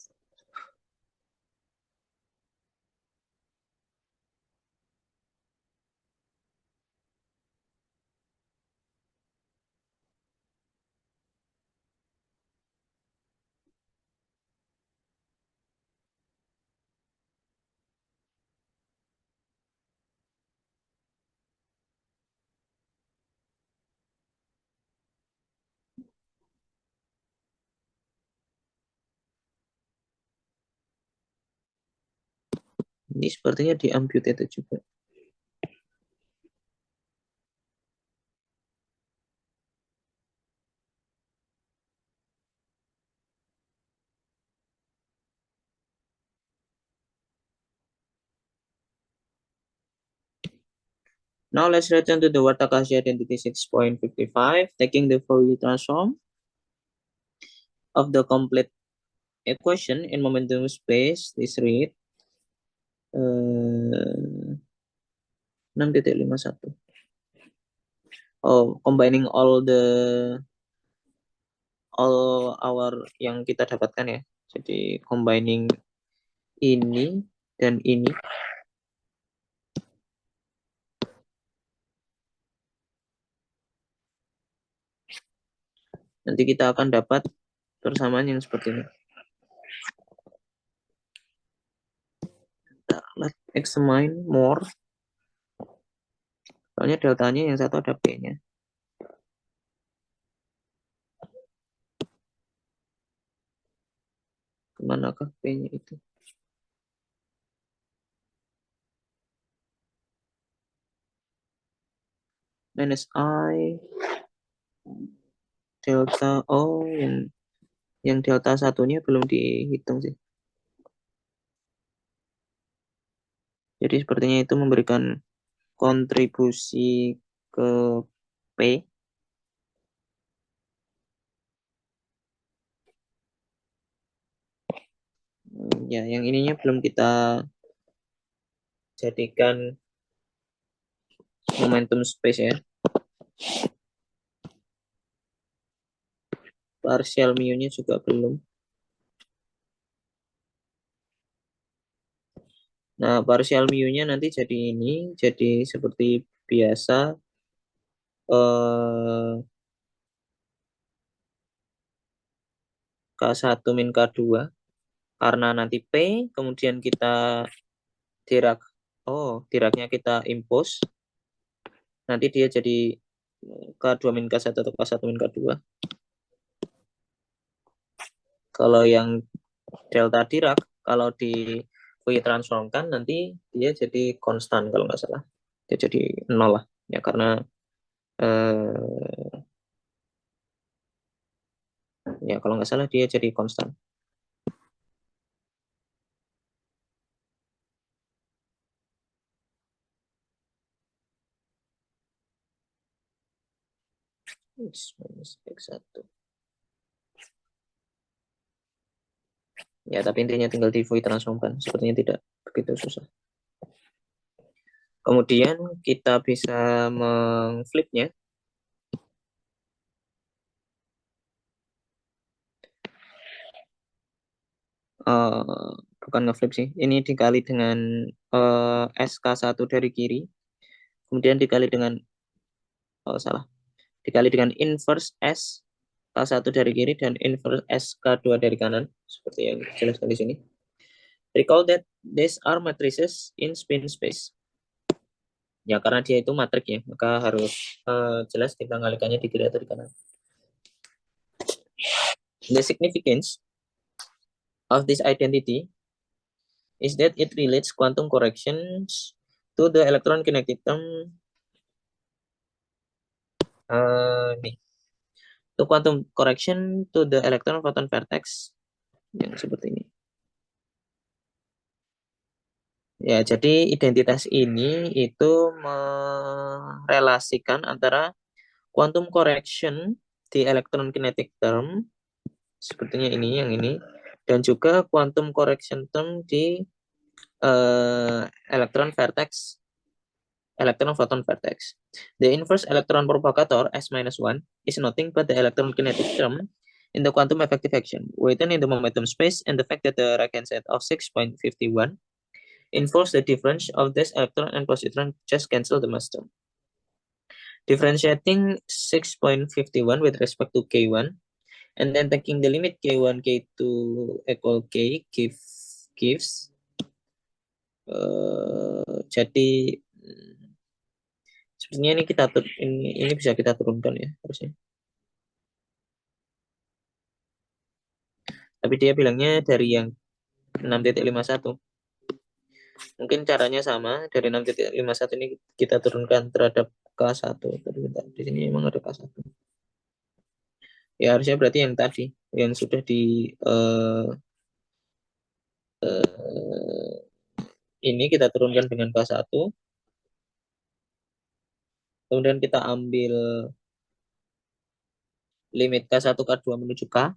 Ini sepertinya di amputated juga. Now let's return to the Warta-Cauchy identity 6.55, taking the Fourier transform of the complete equation in momentum space. This read 6.51. Oh, combining all our yang kita dapatkan ya. Jadi combining ini dan ini. Nanti kita akan dapat persamaan yang seperti ini. Let's examine more. Soalnya deltanya yang satu ada P-nya. Kemanakah P-nya itu? Minus I delta, oh yang delta satunya belum dihitung sih. Jadi sepertinya itu memberikan kontribusi ke P. Ya, yang ininya belum kita jadikan momentum space ya. Partial mu-nya juga belum. Nah, partial mu-nya nanti jadi ini, jadi seperti biasa K1 min K2 karena nanti P, kemudian kita Dirac. Oh, Diracnya kita impose. Nanti dia jadi K2 min K1 atau K1 min K2. Kalau yang delta Dirac, kalau di Fourier transformkan nanti dia jadi konstan kalau nggak salah. Dia jadi 0 lah. Ya karena ya kalau nggak salah dia jadi konstan. Minus X1. Ya, tapi intinya tinggal di Fourier transformkan. Sepertinya tidak begitu susah. Kemudian kita bisa mengflipnya. Bukan ngeflip sih. Ini dikali dengan SK1 dari kiri. Kemudian dikali dengan, salah. Dikali dengan inverse S K1 dari kiri dan inverse SK2 dari kanan. Seperti yang dijelaskan di sini. Recall that these are matrices in spin space. Ya, karena dia itu matrik ya, maka harus jelas kita ngalikannya di kiri atau di kanan. The significance of this identity is that it relates quantum corrections to the electron kinetic term. To quantum correction to the electron photon vertex yang seperti ini. Ya, jadi identitas ini itu merelasikan antara quantum correction di electron kinetic term sepertinya ini yang ini dan juga quantum correction term di electron vertex, electron photon vertex. The inverse electron propagator S-1 is nothing but the electron kinetic term in the quantum effective action written in the momentum space, and the fact that the right-hand side of 6.51 involves the difference of this electron and positron just cancel the mass term. Differentiating 6.51 with respect to K1 and then taking the limit K1, K2 equal K gives jadi sebenarnya ini ini bisa kita turunkan ya harusnya. Tapi dia bilangnya dari yang 6.51. Mungkin caranya sama, dari 6.51 ini kita turunkan terhadap K1. Di sini memang ada K1. Ya harusnya berarti yang tadi, yang sudah di ini kita turunkan dengan K1. kemudian kita ambil limit K1, K2 menuju K,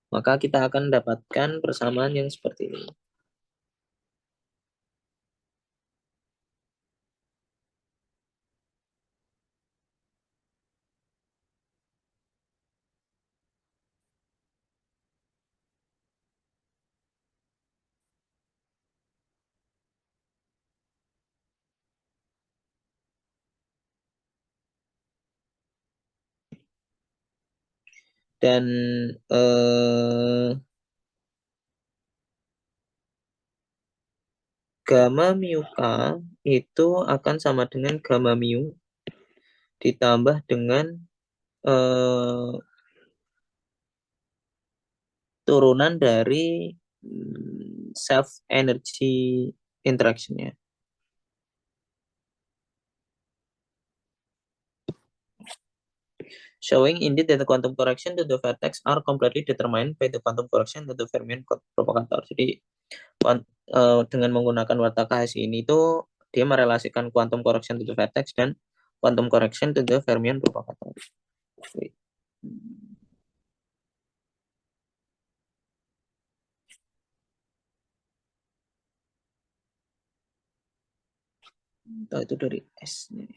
maka kita akan mendapatkan persamaan yang seperti ini. Dan gamma mu K itu akan sama dengan gamma mu ditambah dengan turunan dari self energy interaction-nya. Showing indeed that the quantum correction to the vertex are completely determined by the quantum correction to the fermion propagator. Jadi dengan menggunakan warta KS ini tuh dia merelasikan quantum correction to the vertex dan quantum correction to the fermion propagator. Itu dari S nih.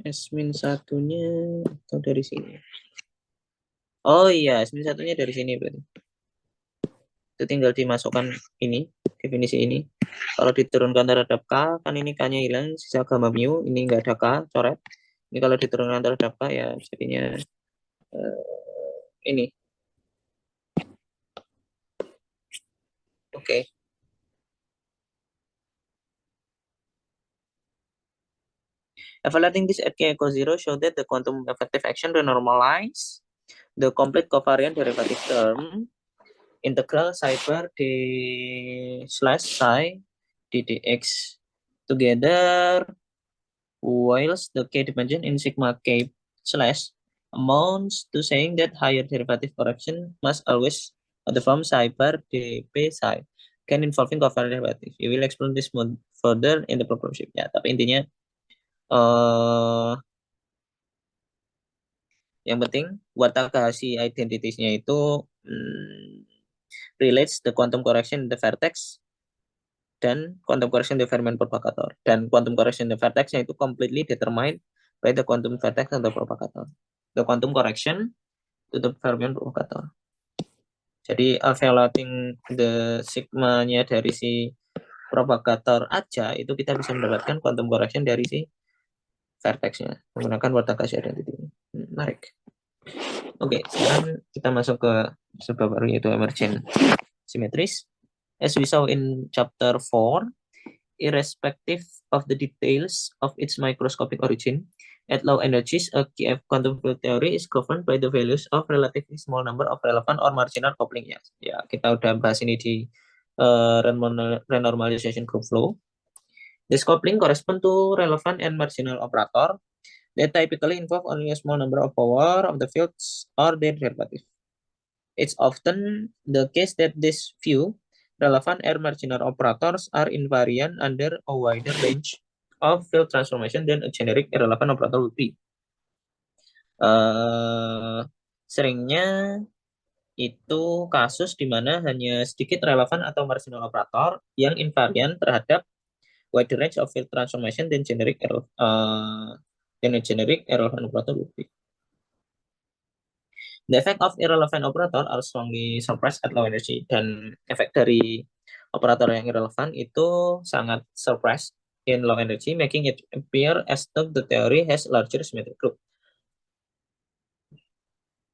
S-1-nya atau dari sini. Oh iya, S-1-nya dari sini berarti. Itu tinggal dimasukkan ini, definisi ini. Kalau diturunkan terhadap K, kan ini K-nya hilang, sisa gamma mu, ini nggak ada K, coret. Ini kalau diturunkan terhadap K, ya jadinya ini. Oke. Evaluating this at K equals 0 show that the quantum effective action renormalize the complete covariant derivative term integral psi per d slash psi ddx together whilst the k dimension in sigma k slash amounts to saying that higher derivative correction must always of the form psi per dp psi can involving covariant derivative. You will explore this further in the proportion. Ya, tapi intinya yang penting Watakahashi identities-nya itu relates the quantum correction in the vertex dan quantum correction in the fermion propagator. Dan quantum correction in the vertex-nya itu completely determined by the quantum vertex and the propagator. The quantum correction to the fermion propagator. Jadi evaluating the sigma-nya dari si propagator aja itu kita bisa mendapatkan quantum correction dari si vertex-nya menggunakan Watakahashi identity. Menarik. Oke, sekarang kita masuk ke sebuah baru yaitu emergent symmetries. As we saw in chapter 4, irrespective of the details of its microscopic origin, at low energies, a KF quantum field theory is governed by the values of relatively small number of relevant or marginal coupling. Ya, kita udah bahas ini di renormalization group flow. This coupling correspond to relevant and marginal operator that typically involve only a small number of power of the fields or their derivative. It's often the case that this few relevant and marginal operators are invariant under a wider range of field transformation than a generic irrelevant operator would be. Seringnya itu kasus di mana hanya sedikit relevan atau marginal operator yang invariant terhadap wider range of field transformation than generic irrelevant operator would be. The effect of irrelevant operator are strongly suppressed at low energy. Dan efek dari operator yang irrelevant itu sangat suppressed in low energy, making it appear as though the theory has larger symmetric group.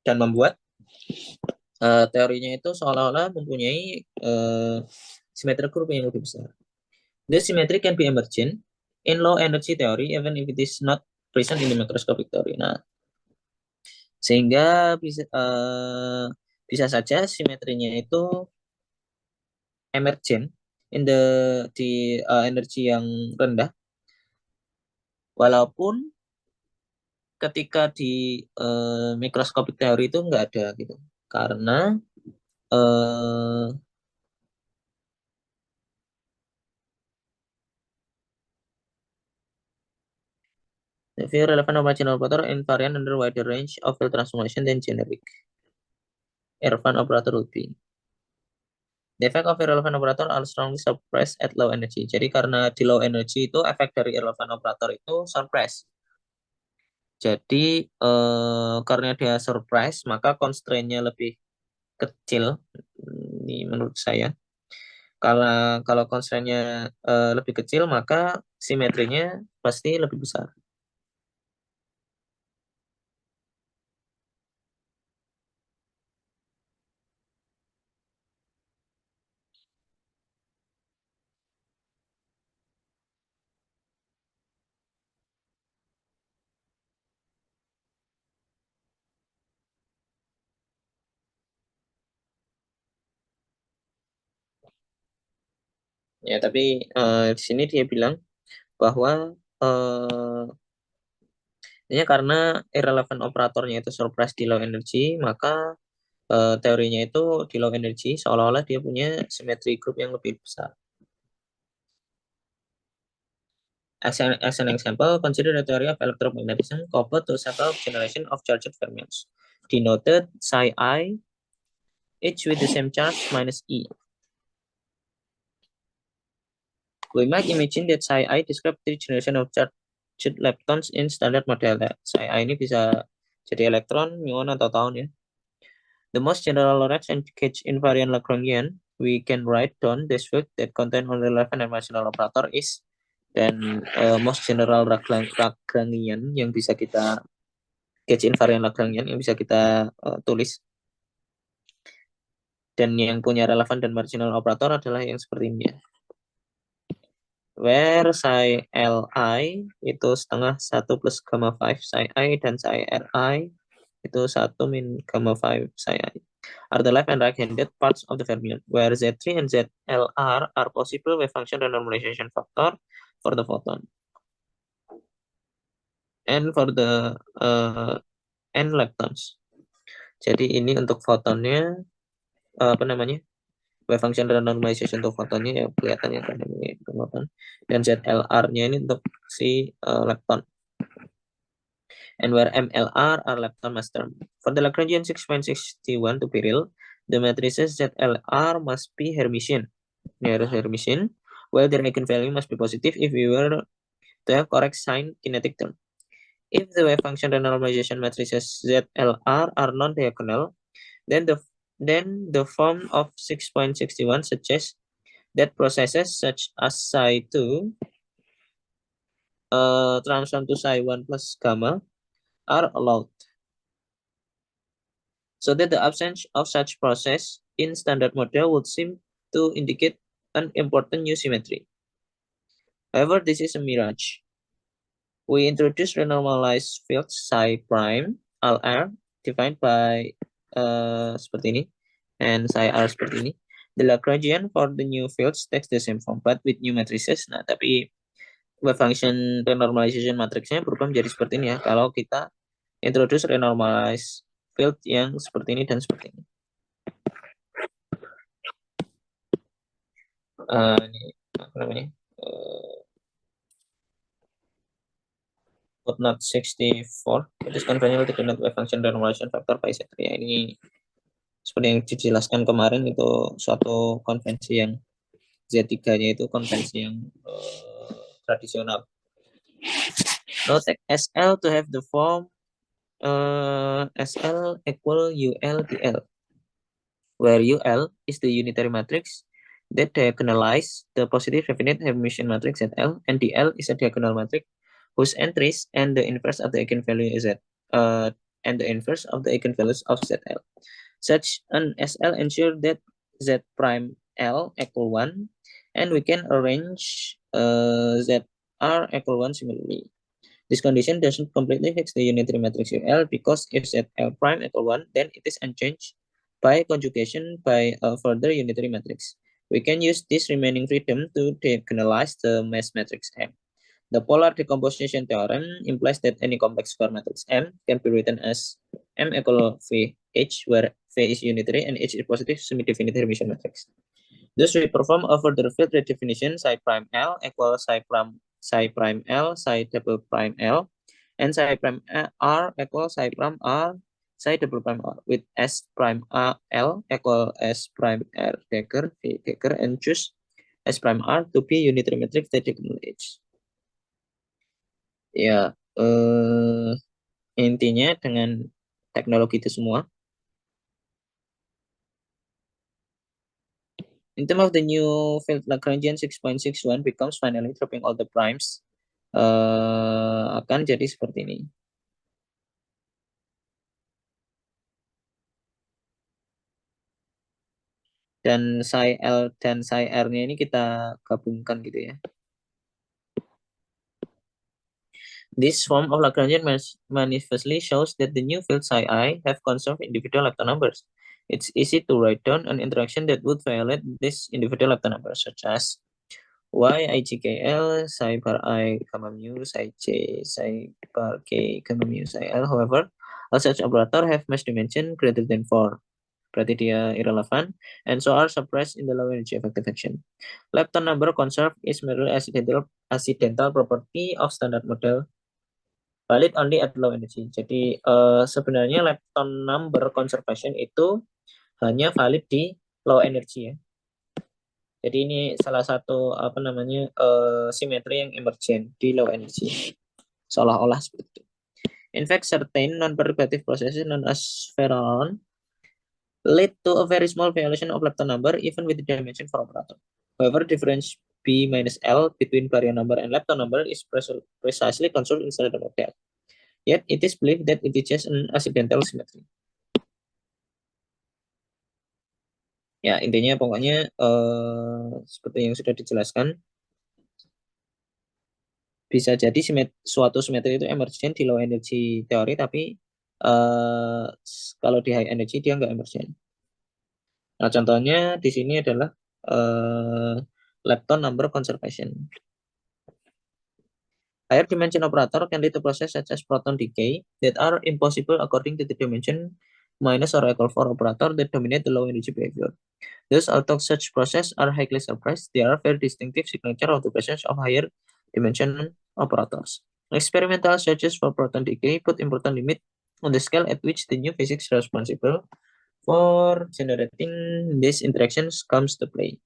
Dan membuat teorinya itu seolah-olah mempunyai symmetric group yang lebih besar. The symmetry can be emergent in low energy theory even if it is not present in the macroscopic theory. Nah, sehingga bisa bisa saja simetrinya itu emergent di energi yang rendah, walaupun ketika di mikroskopik teori itu nggak ada gitu, karena uh, the few relevant operational operator invariant under wider range of field transformation than generic irrelevant operator would be. The effect of irrelevant operator are strongly suppressed at low energy. Jadi karena di low energy itu efek dari irrelevant operator itu suppress. Jadi karena dia suppress maka constraint-nya lebih kecil. Ini menurut saya. Kalau constraint-nya lebih kecil maka simetrinya pasti lebih besar. Ya, tapi di sini dia bilang bahwa ini karena irrelevant operatornya itu suppress di low energy, maka teorinya itu di low energy seolah-olah dia punya symmetry group yang lebih besar. As an example, consider the theory of electromagnetism coupled to several generations of charged fermions, denoted psi I, each with the same charge minus E. We might imagine that psi I describe three generations of charged leptons in standard model. Psi I ini bisa jadi elektron, muon, atau tau ya. The most general Lorentz and Gauge invariant Lagrangian, we can write down this field that contain only relevant dimensional operator is, dan most general Lagrangian yang bisa kita Gauge invariant Lagrangian yang bisa kita tulis, dan yang punya relevan dan marginal operator adalah yang seperti ini ya. Where psi Li itu setengah 1 plus gamma 5 psi I dan psi Ri itu 1 min gamma 5 psi I are the left and right-handed parts of the fermion, where Z3 and ZLR are possible wave function renormalization factor for the photon. And for the N leptons. Jadi ini untuk fotonnya, apa namanya, wave function renormalization untuk fotonnya ya kelihatan ya kan ini foton. Dan ZLR-nya ini untuk si lepton. And where MLR are lepton mass term. For the Lagrangian 6.61 to be real, the matrices ZLR must be Hermitian. Ini harus Hermitian. While their eigenvalue must be positive if we were to have correct sign kinetic term. If the wave function renormalization matrices ZLR are non-diagonal, then the form of 6.61 suggests that processes such as psi2 transform to psi1 plus gamma are allowed. So that the absence of such process in standard model would seem to indicate an important new symmetry. However, this is a mirage. We introduce renormalized field psi prime LR defined by seperti ini and psi R seperti ini. The Lagrangian for the new fields takes the same form but with new matrices. Nah, tapi wave function renormalization matrixnya berubah menjadi seperti ini ya kalau kita introduce renormalized field yang seperti ini dan seperti ini. Ini apa namanya? Footnote 64. It is conventional to denote wave function renormalization factor by Z3. Ya, ini seperti yang dijelaskan kemarin itu suatu konvensi yang Z3-nya itu konvensi yang tradisional. Note SL to have the form SL equal UL DL, where UL is the unitary matrix that diagonalize the positive definite Hermitian matrix ZL, and DL is a diagonal matrix whose entries and the inverse of the eigenvalue is Z, and the inverse of the eigenvalues of ZL. Such an SL ensure that Z prime L equal 1, and we can arrange ZR equal 1 similarly. This condition doesn't completely fix the unitary matrix UL because if ZL prime equal 1, then it is unchanged by conjugation by a further unitary matrix. We can use this remaining freedom to diagonalize the mass matrix M. The polar decomposition theorem implies that any complex square matrix M can be written as M equal VH, where V is unitary and H is positive semi-definite Hermitian matrix. Thus, we perform a further field redefinition psi prime L equals psi prime L, psi double prime L, and psi prime R equals psi prime R, psi double prime R, with S prime L equal S prime R dagger, V dagger, and choose S prime R to be unitary matrix diagonal H. Ya, intinya dengan teknologi itu semua, in terms of the new field Lagrangian 6.61 becomes finally dropping all the primes, akan jadi seperti ini. Dan psi L dan psi R-nya ini kita gabungkan gitu ya. This form of Lagrangian manifestly shows that the new field psi I have conserved individual lepton numbers. It's easy to write down an interaction that would violate this individual lepton numbers, such as Y IJKL psi bar I gamma mu psi J psi bar K gamma mu psi L. However, all such operator have mass dimension greater than 4. Berarti dia irrelevant, and so are suppressed in the low energy effective action. Lepton number conserved is merely accidental property of standard model, valid only at low energy. Jadi sebenarnya lepton number conservation itu hanya valid di low energy ya. Jadi ini salah satu simetri yang emergent di low energy, seolah-olah seperti itu. In fact, certain non-perturbative processes known as Ferron lead to a very small violation of lepton number even with the dimension for operator. However, difference B minus L between baryon number and lepton number is precisely conserved in standard model. Yet it is believed that it is just an accidental symmetry. Ya, intinya pokoknya seperti yang sudah dijelaskan, bisa jadi suatu simetri itu emergent di low energy teori, tapi kalau di high energy dia nggak emergent. Nah, contohnya di sini adalah lepton number conservation. Higher dimension operator can lead to process such as proton decay that are impossible according to the dimension minus or equal 4 operator that dominate the low energy behavior. Thus, although such processes are highly suppressed, they are very distinctive signature of the presence of higher dimension operators. Experimental searches for proton decay put important limit on the scale at which the new physics responsible for generating these interactions comes to play.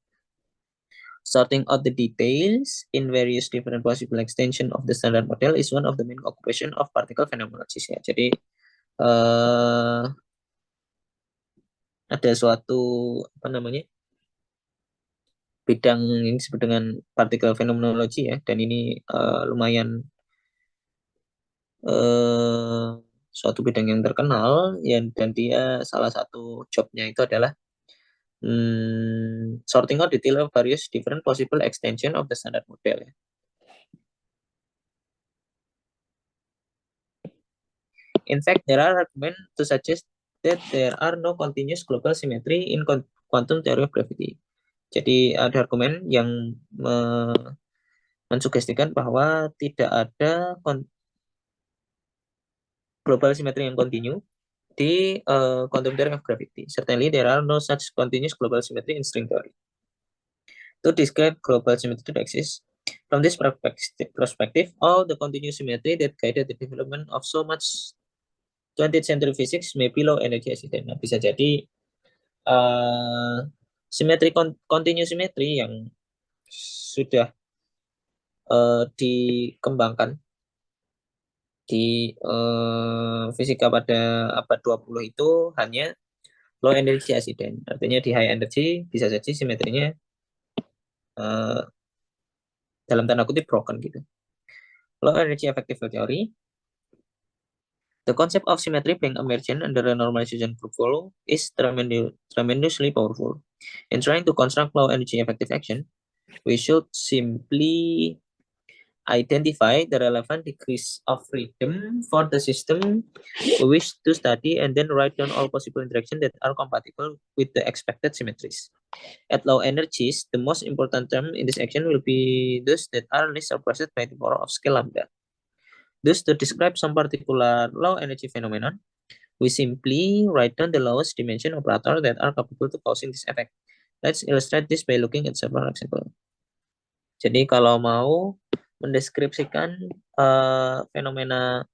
Sorting out the details in various different possible extension of the standard model is one of the main occupation of particle phenomenologists ya. Jadi ada suatu bidang ini disebut dengan particle phenomenology ya, dan ini lumayan suatu bidang yang terkenal ya, dan dia salah satu jobnya itu adalah sorting out detail of various different possible extension of the standard model ya. In fact, there are arguments to suggest that there are no continuous global symmetry in quantum theory of gravity. Jadi ada argumen yang mensugestikan bahwa tidak ada global symmetry yang kontinu di quantum theory of gravity. Certainly, there are no such continuous global symmetry in string theory. To describe global symmetry to exist, from this perspective, all the continuous symmetry that guided the development of so much 20th century physics may be low energy accident. Nah, bisa jadi simetri continuous symmetry yang sudah dikembangkan di fisika pada abad 20 itu hanya low energy accident. Artinya di high energy bisa jadi simetrinya dalam tanda kutip broken gitu. Low energy effective field theory. The concept of symmetry being emergent under a normalization group flow is tremendously powerful. In trying to construct low energy effective action, we should simply identify the relevant degrees of freedom for the system we wish to study, and then write down all possible interactions that are compatible with the expected symmetries. At low energies, the most important term in this action will be those that are least suppressed by the power of scale lambda. Thus, to describe some particular low energy phenomenon, we simply write down the lowest dimension operator that are capable to causing this effect. Let's illustrate this by looking at several example. Jadi kalau mau mendeskripsikan fenomena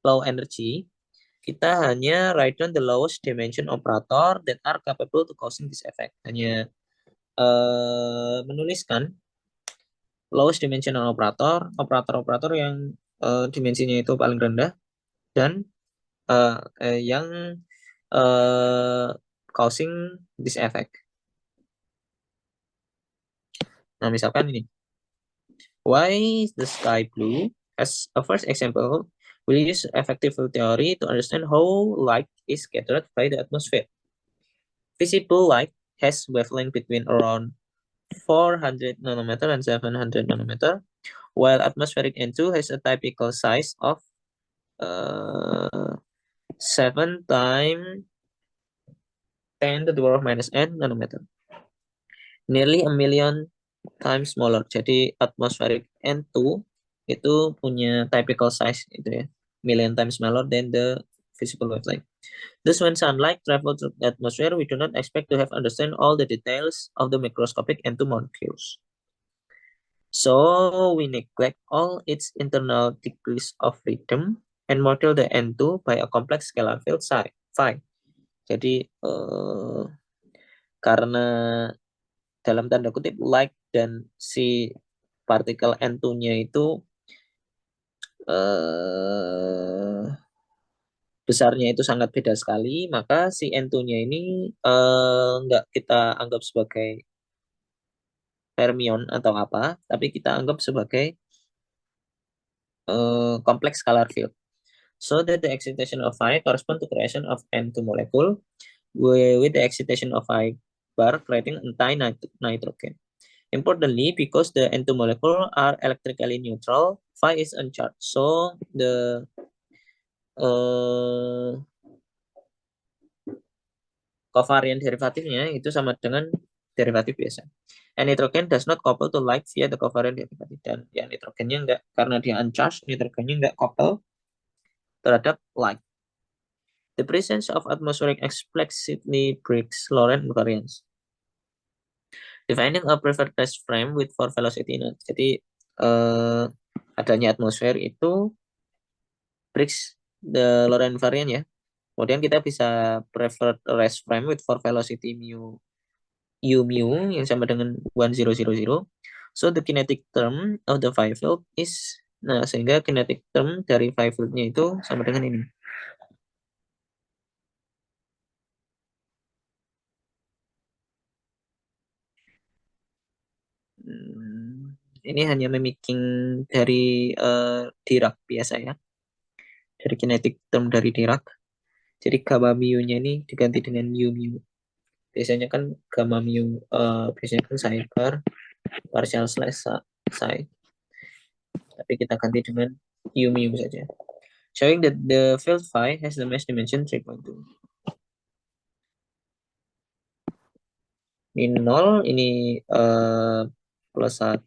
low energy, kita hanya write down the lowest dimension operator that are capable to causing this effect. Hanya menuliskan lowest dimensional operator, operator-operator yang dimensinya itu paling rendah, dan yang causing this effect. Nah, misalkan ini. Why is the sky blue? As a first example, we'll use effective field theory to understand how light is scattered by the atmosphere. Visible light has wavelength between around 400 nanometer and 700 nanometer, while atmospheric N2 has a typical size of 7 times 10 to the power of minus n nanometer. Nearly a million times smaller. Jadi atmospheric N2 itu punya typical size itu ya, million times smaller than the visible wavelength. Thus, when sunlight travels through the atmosphere, we do not expect to have understand all the details of the microscopic N2 molecules. So we neglect all its internal degrees of freedom and model the N2 by a complex scalar field phi. Jadi karena dalam tanda kutip light dan si partikel N2-nya itu besarnya itu sangat beda sekali, maka si N2-nya ini nggak kita anggap sebagai fermion atau apa, tapi kita anggap sebagai complex scalar field. So that the excitation of phi correspond to creation of N2 molecule with the excitation of phi bar creating anti-nitrogen. Importantly, because the N2 molecule are electrically neutral, phi is uncharged. So the covariant derivatifnya itu sama dengan derivatif biasa. And nitrogen does not couple to light via the covariant derivative. Dan ya nitrogennya enggak, karena dia uncharged, nitrogennya enggak couple terhadap light. The presence of atmospheric explicitly breaks Lorentz invariance. Defining a preferred test frame with 4 velocity nodes. Jadi adanya atmosfer itu breaks the Lorentz invariant ya. Kemudian kita bisa preferred rest frame with 4 velocity mu u mu yang sama dengan 1000. So the kinetic term of the phi field is, nah sehingga kinetic term dari phi field-nya itu sama dengan ini. Ini hanya mimicking dari Dirac biasa ya. Dari kinetic term dari Dirac. Jadi gamma mu-nya ini diganti dengan u mu. Biasanya kan gamma mu biasanya kan psi bar partial slash psi. Tapi kita ganti dengan u mu saja. Showing that the field phi has the mass dimension 3.2. Ini 0, ini plus 1,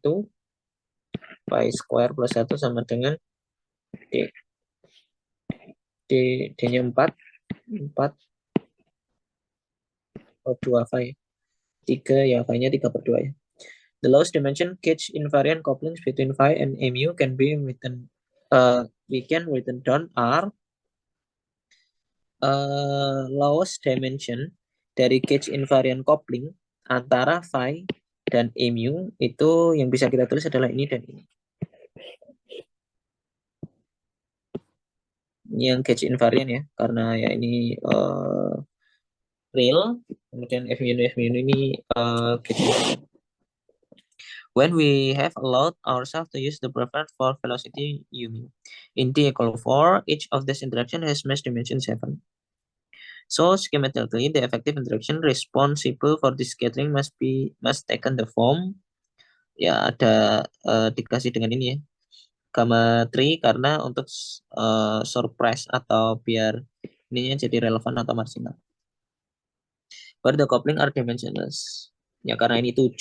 pi square plus 1 sama dengan D. D-nya 4 per 2 phi. 3 ya, phi-nya 3/2 ya. The lowest dimension gauge invariant couplings between phi and mu can be written, we can written down are lowest dimension dari gauge invariant coupling antara phi dan mu itu yang bisa kita tulis adalah ini dan ini. Ini yang gauge invariant ya, karena ya ini real, kemudian F mu ini gauge invariant. When we have allowed ourselves to use the preferred for velocity u mu in t equal 4, each of these interaction has mass dimension 7. So schematically, the effective interaction responsible for this scattering must taken the form, ya ada dikasih dengan ini ya, gamma 3 karena untuk surprise atau biar ininya jadi relevan atau marginal. Where the coupling are dimensionless. Ya karena ini 7,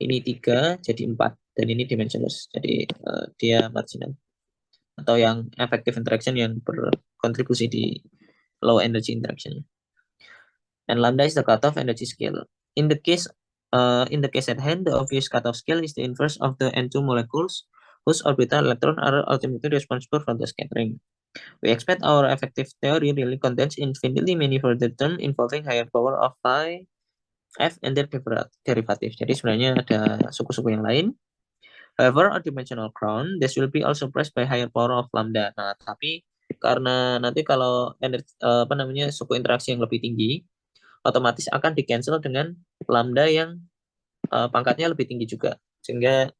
ini 3, jadi 4. Dan ini dimensionless, jadi dia marginal. Atau yang effective interaction yang berkontribusi di low energy interaction. And lambda is the cutoff energy scale. In the case at hand, the obvious cutoff scale is the inverse of the N2 molecules whose orbital electrons are ultimately responsible for the scattering. We expect our effective theory really contains infinitely many further terms involving higher power of phi, f, and their derivative. Jadi sebenarnya ada suku-suku yang lain. However, a dimensional crown, this will be also suppressed by higher power of lambda. Nah, tapi karena nanti kalau energi, suku interaksi yang lebih tinggi, otomatis akan di-cancel dengan lambda yang pangkatnya lebih tinggi juga, sehingga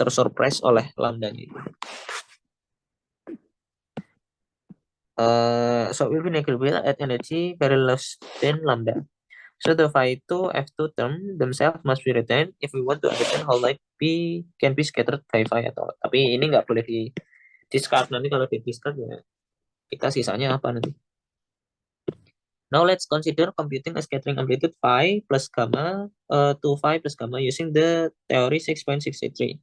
tersurprise oleh lambdanya itu. So it will be negligible at energy very less than lambda. So the phi2 f2 term themselves must be retained if we want to understand how light can be scattered by phi atau. Tapi ini nggak boleh di discard, nanti kalau di discard ya kita sisanya apa nanti. Now let's consider computing a scattering amplitude phi plus gamma to phi plus gamma using the theory 6.63.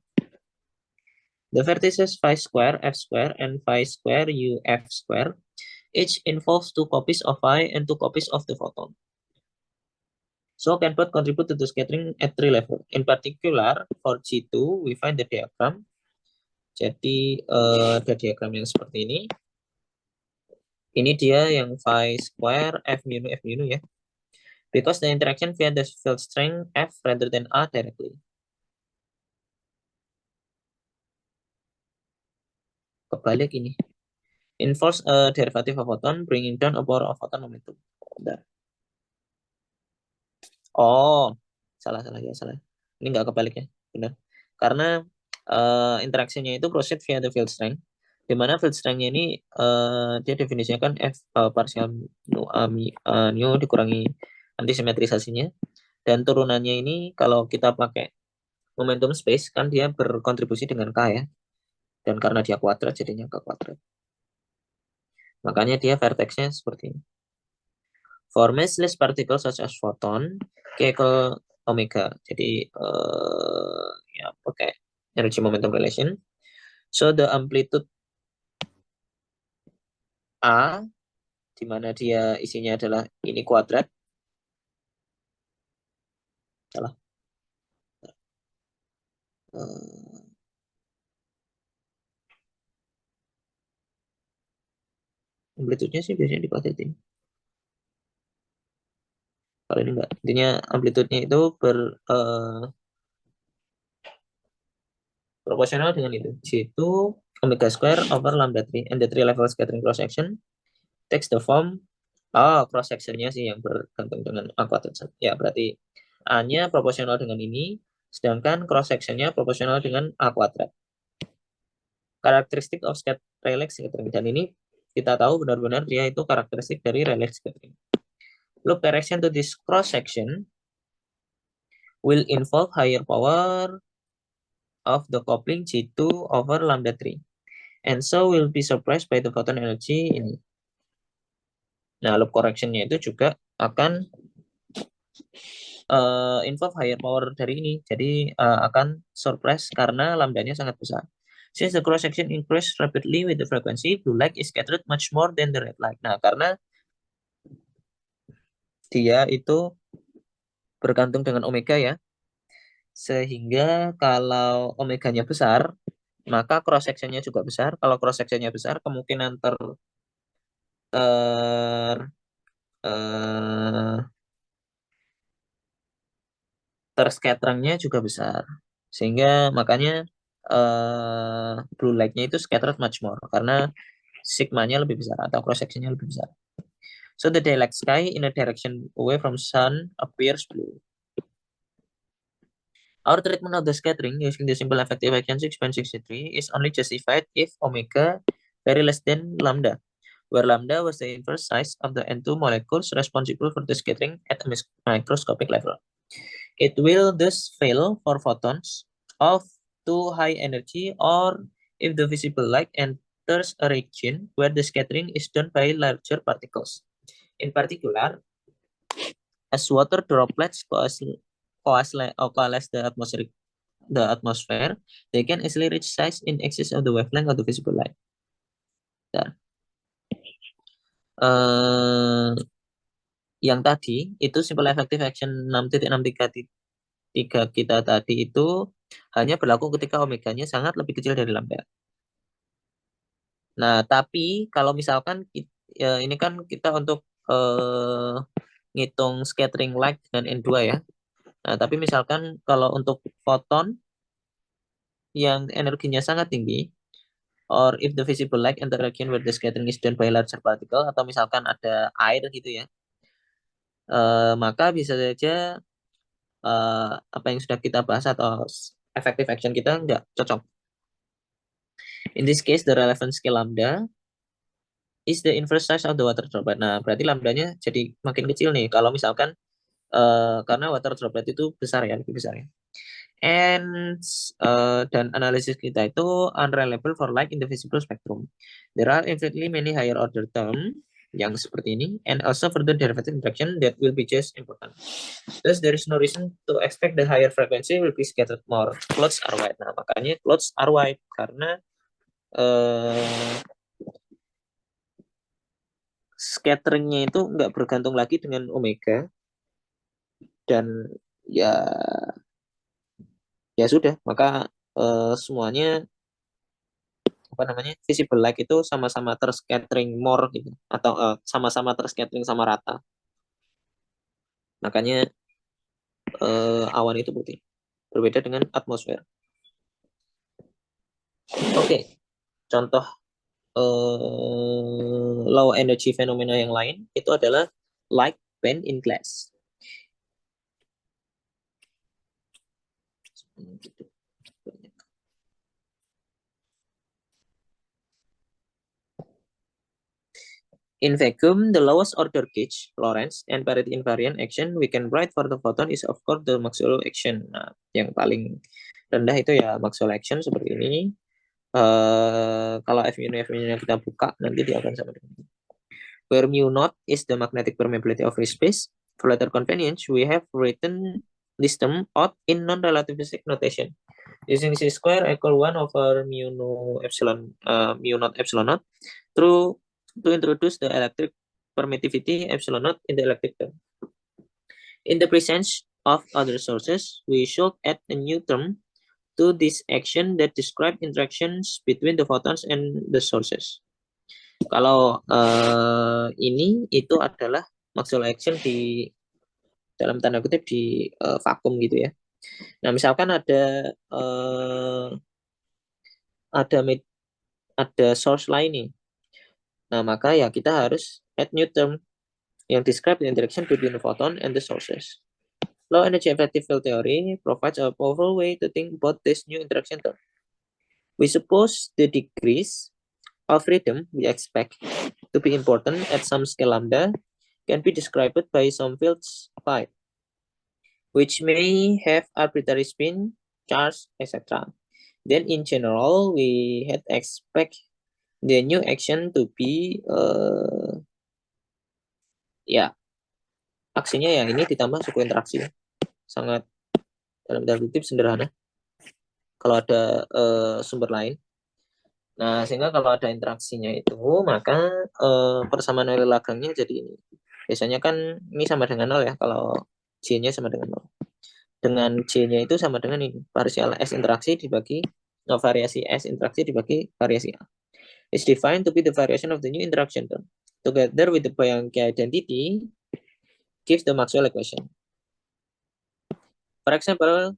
The vertices phi square f square and phi square u f square each involves 2 copies of phi and 2 copies of the photon. So can both contribute to the scattering at 3 level. In particular, for G2, we find the diagram. Jadi ada diagram yang seperti ini. Ini dia yang phi square F mu ya. Because the interaction via the field strength F rather than A directly. Kebalik ini. Inverse derivative of photon, bringing down a power of photon momentum. Bentar. Oh, salah. Ini nggak kebalik ya, benar. Karena interaksinya itu proceed via the field strength, di mana field strength-nya ini dia definisinya kan F partial nu dikurangi antisimetrisasinya, dan turunannya ini kalau kita pakai momentum space kan dia berkontribusi dengan K ya, dan karena dia kuadrat jadinya K kuadrat. Makanya dia vertexnya seperti ini. For massless particles such as photon, K equal omega. Jadi ya pakai energy momentum relation. So the amplitude A, di mana dia isinya adalah ini kuadrat. Salah. Amplitude-nya sih biasanya dikuadratin. Kalau ini enggak. Intinya amplitude-nya itu proporsional dengan itu. J2 omega square over lambda 3 and the 3 level scattering cross section takes the form cross section-nya sih yang bergantung dengan A kuadrat. Ya, berarti A-nya proporsional dengan ini, sedangkan cross section-nya proporsional dengan A kuadrat. Karakteristik of Rayleigh scattering, dan ini kita tahu benar-benar dia itu karakteristik dari Rayleigh scattering. Loop direction to this cross section will involve higher power of the coupling G2 over lambda 3, and so will be suppressed by the photon energy ini. Nah, loop correction-nya itu juga akan involve higher power dari ini, jadi akan suppress karena lambdanya sangat besar. Since the cross section increase rapidly with the frequency, blue light is scattered much more than the red light. Nah, karena dia itu bergantung dengan omega ya, sehingga kalau omeganya besar, maka cross section-nya juga besar. Kalau cross section-nya besar, kemungkinan terscatternya juga besar, sehingga makanya blue light-nya itu scattered much more karena sigma-nya lebih besar atau cross section-nya lebih besar. So the daylight sky in a direction away from sun appears blue. Our treatment of the scattering using the simple effective action 6.63 is only justified if omega very less than lambda, where lambda was the inverse size of the N2 molecules responsible for the scattering at a microscopic level. It will thus fail for photons of too high energy or if the visible light enters a region where the scattering is done by larger particles. In particular, as water droplets coalesce the atmosphere, they can easily reach size in excess of the wavelength of the visible light. Yang tadi itu simple effective action 6.633 kita tadi itu hanya berlaku ketika omeganya sangat lebih kecil dari lambda. Nah, tapi kalau misalkan ini kan kita untuk ngitung scattering light dengan N2 ya. Nah, tapi misalkan kalau untuk foton yang energinya sangat tinggi, or if the visible light enter region where the scattering is done by larger particle, atau misalkan ada air gitu ya, maka bisa saja apa yang sudah kita bahas atau effective action kita nggak cocok. In this case, the relevant scale lambda is the inverse size of the water droplet. Nah, berarti lambdanya jadi makin kecil nih. Kalau misalkan karena water droplet itu besar ya, lebih besar ya. And dan analisis kita itu unreliable for light in the visible spectrum. There are infinitely many higher order term yang seperti ini, and also further derivative interaction that will be just important. Thus, there is no reason to expect the higher frequency will be scattered more. Clouds are white. Nah, makanya clouds are white karena scatteringnya itu nggak bergantung lagi dengan omega, dan ya sudah, maka semuanya apa namanya visible light itu sama-sama terscattering more gitu, atau sama-sama terscattering sama rata. Makanya awan itu putih, berbeda dengan atmosfer. Oke, contoh low energy fenomena yang lain itu adalah light bend in glass. In vacuum, the lowest order gauge, Lorentz, and parity invariant action we can write for the photon is of course the Maxwell action. Nah, yang paling rendah itu ya Maxwell action seperti ini. Kalau F mu kita buka, nanti dia akan sama dengan ini. Where mu naught is the magnetic permeability of free space. For later convenience, we have written this term out in non-relativistic notation. Using C square equal 1 over mu naught epsilon naught through to introduce the electric permittivity epsilon naught in the electric term. In the presence of other sources, we should add a new term to this action that describe interactions between the photons and the sources. Kalau ini itu adalah Maxwell action di dalam tanda kutip di vakum gitu ya. Nah, misalkan ada source lain nih. Nah, maka ya kita harus add new term yang describe the interaction between the photon and the sources. Low energy effective field theory provides a powerful way to think about this new interaction term. We suppose the degrees of freedom we expect to be important at some scale lambda can be described by some fields phi, which may have arbitrary spin, charge, etc. Then in general, we had expect the new action to be aksinya yang ini ditambah suku interaksi. Sangat dalam tanda kutip sederhana kalau ada sumber lain. Nah, sehingga kalau ada interaksinya itu, maka persamaan nilai Lagrange jadi ini. Biasanya kan ini sama dengan 0 ya, kalau J-nya sama dengan 0. Dengan J-nya itu sama dengan ini, parsial S interaksi dibagi variasi S interaksi dibagi variasi A. Is defined to be the variation of the new interaction term. Together with the Bianchi identity, gives the Maxwell equation. For example,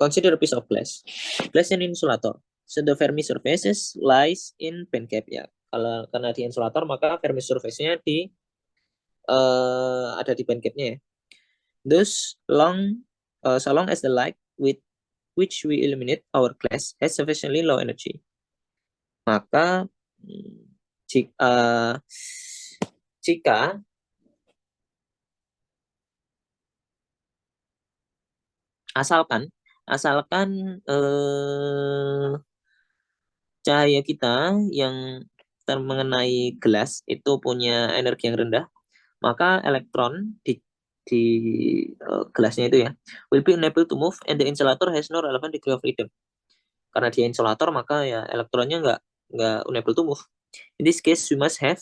consider a piece of glass. Glass an insulator. So the Fermi surface lies in band gap ya. Kalau karena di insulator maka Fermi surface-nya ada di band gap-nya ya. Thus, so long as the light with which we illuminate our glass has sufficiently low energy, maka jika asalkan cahaya kita yang mengenai gelas itu punya energi yang rendah, maka elektron di gelasnya itu ya will be unable to move and the insulator has no relevant degree of freedom. Karena dia insulator maka ya elektronnya nggak unable to move. In this case we must have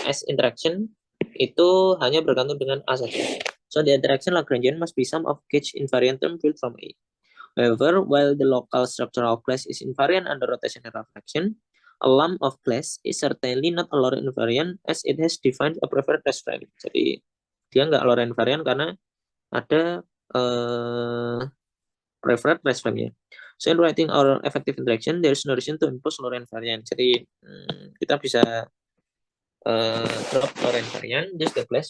S interaction itu hanya bergantung dengan A saja. So the interaction Lagrangian must be sum of gauge invariant term built from A. However, while the local structure of glass is invariant under rotational reflection, a lump of glass is certainly not a Lorentz invariant as it has defined a preferred rest frame. Jadi dia nggak Lorentz invariant karena ada preferred rest frame-nya. So in writing our effective interaction, there is no reason to impose Lorentz invariant. Jadi kita bisa drop Lorentz invariant. Just the glass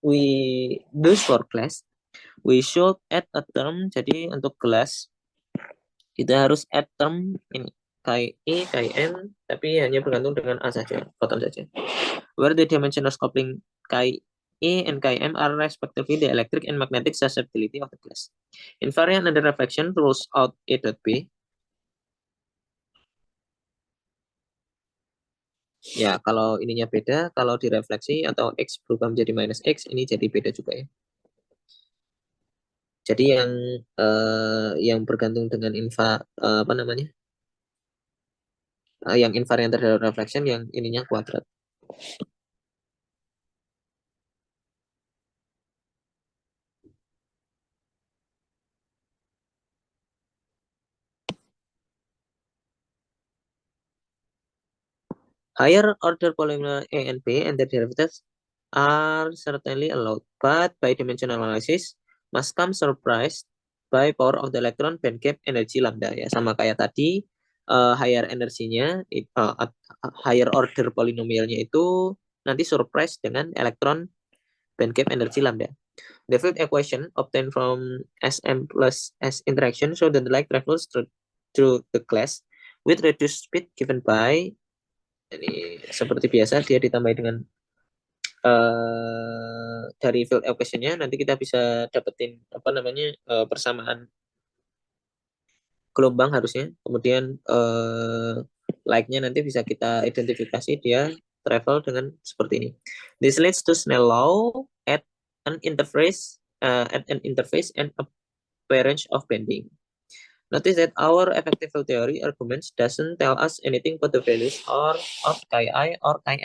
we do for glass. We should add a term. Jadi untuk gelas kita harus add term ini KI, KM, tapi hanya bergantung dengan A saja, photon saja. Where the dimension of coupling KI and KM are respectively the electric and magnetic susceptibility of the glass. Invariant under reflection rules out A dot B. Ya, kalau ininya beda, kalau direfleksi atau X berubah menjadi minus X, ini jadi beda juga ya. Jadi yang bergantung dengan apa namanya? Yang invariant terhadap reflection yang ininya kuadrat. Higher order polynomial A and B and their derivatives are certainly allowed, but by dimensional analysis must come surprised by power of the electron band gap energy lambda ya, sama kayak tadi higher energinya higher order polinomialnya itu nanti surprise dengan elektron band gap energy lambda. The field equation obtained from Sm plus S interaction show that the light travels through the glass with reduced speed given by ini seperti biasa dia ditambah dengan dari field equation-nya nanti kita bisa dapetin apa namanya persamaan gelombang harusnya. Kemudian like-nya nanti bisa kita identifikasi dia travel dengan seperti ini. This leads to Snell law at an interface and appearance of bending. Notice that our effective field theory arguments doesn't tell us anything about the values of Chi or Chi.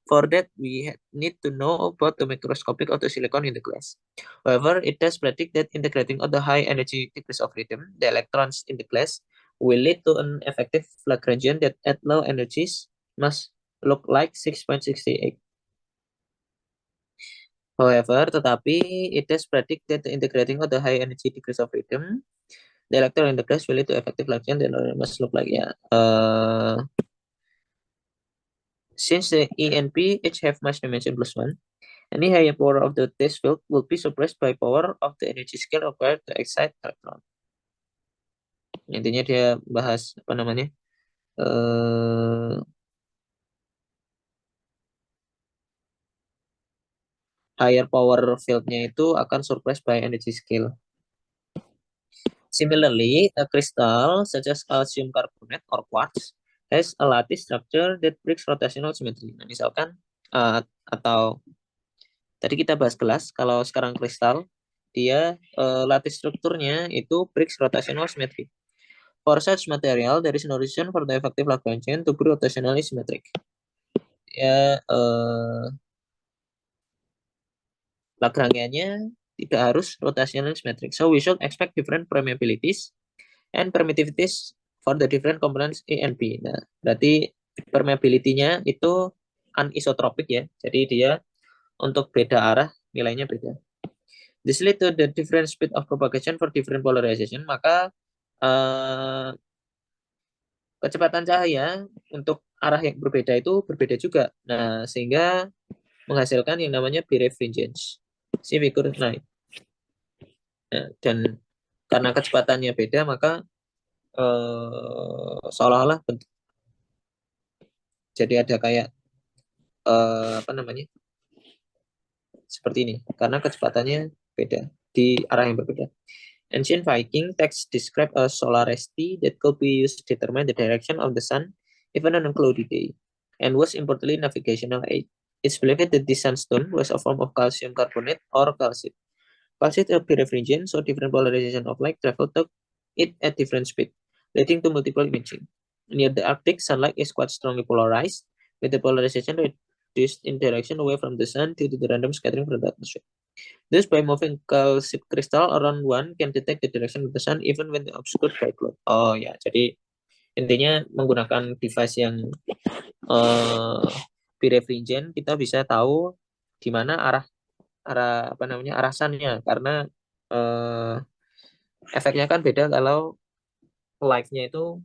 For that, we need to know about the microscopic autosilicon in the glass. However, it does predict that integrating of the high energy degrees of freedom, the electrons in the glass, will lead to an effective Lagrangian that at low energies must look like 6.68. However, tetapi it does predict that the integrating of the high energy degrees of freedom, the electron in the glass will lead to effective Lagrangian that must look like since the E and P each have mass dimension +1, any higher power of the test field will be suppressed by power of the energy scale required to excite electron. Intinya dia bahas apa namanya? Higher power field-nya itu akan suppressed by energy scale. Similarly, a crystal such as calcium carbonate or quartz has a lattice structure that breaks rotational symmetry. Nah, misalkan atau tadi kita bahas gelas, kalau sekarang kristal dia lattice strukturnya itu breaks rotational symmetry. For such material, there is no reason for the effective Lagrangian to be rotationally symmetric. Ya, Lagrangiannya tidak harus rotationally symmetric. So we should expect different permeabilities and permittivities for the different components A and B. Nah, berarti permeability-nya itu anisotropik ya. Jadi dia untuk beda arah nilainya beda. This lead to the different speed of propagation for different polarization. Maka kecepatan cahaya untuk arah yang berbeda itu berbeda juga. Nah, sehingga menghasilkan yang namanya birefringence. Si figur naik. Nah, dan karena kecepatannya beda, maka seolah-olah jadi ada kayak apa namanya? Seperti ini. Karena kecepatannya beda di arah yang berbeda. Ancient Viking texts describe a solarity that could be used to determine the direction of the sun even on a cloudy day, and was importantly navigational aid. It's believed that this sunstone was a form of calcium carbonate or calcite. Calcite a birefringent, so different polarization of light travel to it at different speed, leading to multiple imaging. Near the Arctic, sunlight is quite strongly polarized, with the polarization reduced in direction away from the sun due to the random scattering from the atmosphere. Thus, by moving calcite crystal around one can detect the direction of the sun even when obscured by cloud. Oh ya, jadi intinya menggunakan device yang birefringent kita bisa tahu di mana arah arah apa namanya arah sunnya karena efeknya kan beda kalau light-nya itu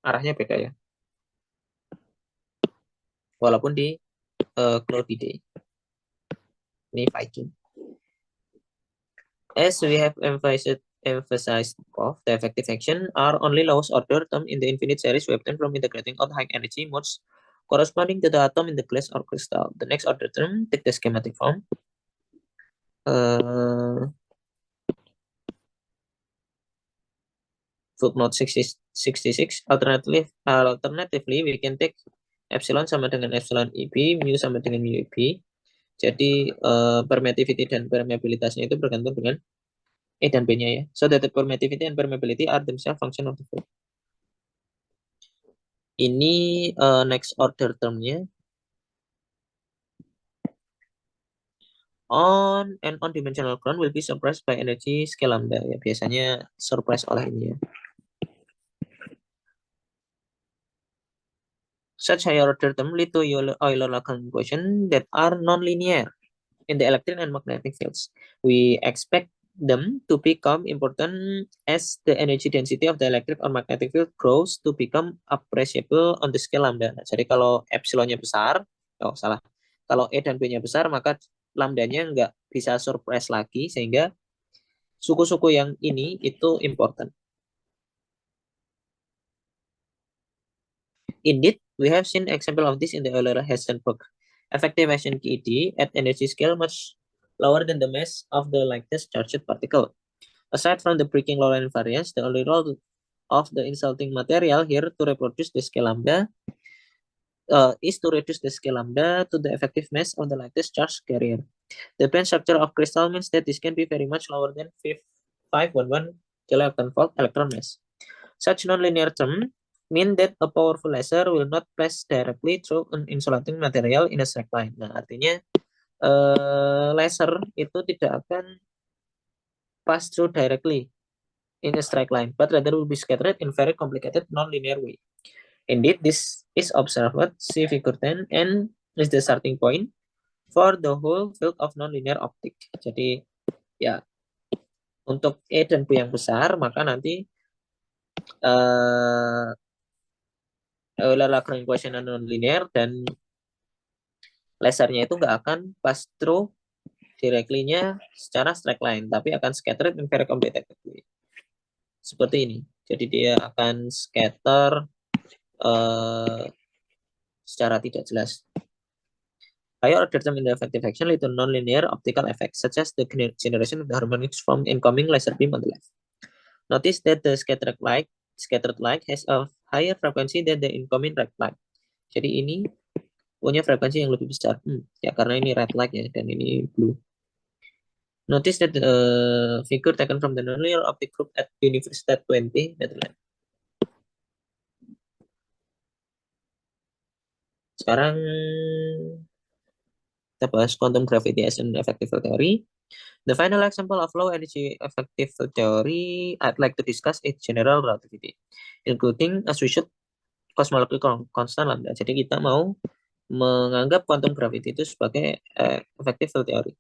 arahnya beda ya, walaupun di cloudy day. Ini Viking. As we have emphasized above, the effective action are only lowest order term in the infinite series we obtain from integrating all high energy modes corresponding to the atom in the glass or crystal. The next order term take the schematic form. Footnote 66. Alternatively, we can take epsilon sama dengan epsilon EB, mu sama dengan mu EB. Jadi permittivity dan permeabilitasnya itu bergantung dengan E dan B-nya ya. So that the permittivity and permeability are themselves function of the fluid. Ini next order term-nya. On and on-dimensional ground will be suppressed by energy scale lambda. Ya, biasanya suppress oleh ini ya. Such higher order term lead to Euler-Lagrange equation that are non-linear in the electric and magnetic fields. We expect them to become important as the energy density of the electric or magnetic field grows to become appreciable on the scale lambda. Nah, jadi kalau epsilonnya besar, kalau E dan B-nya besar, maka lambdanya nggak bisa surprise lagi, sehingga suku-suku yang ini itu important. Indeed, we have seen example of this in the Euler-Heisenberg. Effective action KED at energy scale much lower than the mass of the lightest charged particle. Aside from the breaking Lorentz invariance, the only role of the insulting material here to reproduce the scale lambda is to reduce the scale lambda to the effective mass of the lightest charge carrier. The band structure of crystal means that this can be very much lower than 511 kiloelectronvolt electron mass. Such nonlinear term mean that a powerful laser will not pass directly through an insulating material in a straight line. Nah, artinya laser itu tidak akan pass through directly in a straight line, but rather will be scattered in very complicated non-linear way. Indeed, this is observed, see figure 10, and is the starting point for the whole field of non-linear optic. Jadi, ya, untuk E dan B yang besar, maka nanti Euler-Lagrange equation non-linear dan lasernya itu nggak akan pass through directly-nya secara straight line, tapi akan scattered in very complicated way. Seperti ini. Jadi dia akan scatter secara tidak jelas. Higher order term in the effective action lead to non-linear optical effects, such as the generation of the harmonics from incoming laser beam on the left. Notice that the scattered light has a higher frequency than the incoming red light. Jadi ini punya frekuensi yang lebih besar. Ya karena ini red light ya dan ini blue. Notice that the figure taken from the nonlinear optic group at Universiteit Twente, Netherlands. Sekarang kita bahas quantum gravity as an effective field theory. The final example of low energy effective field theory I'd like to discuss is general relativity, including associated cosmological constant lambda. Jadi kita mau menganggap quantum gravity itu sebagai effective field theory.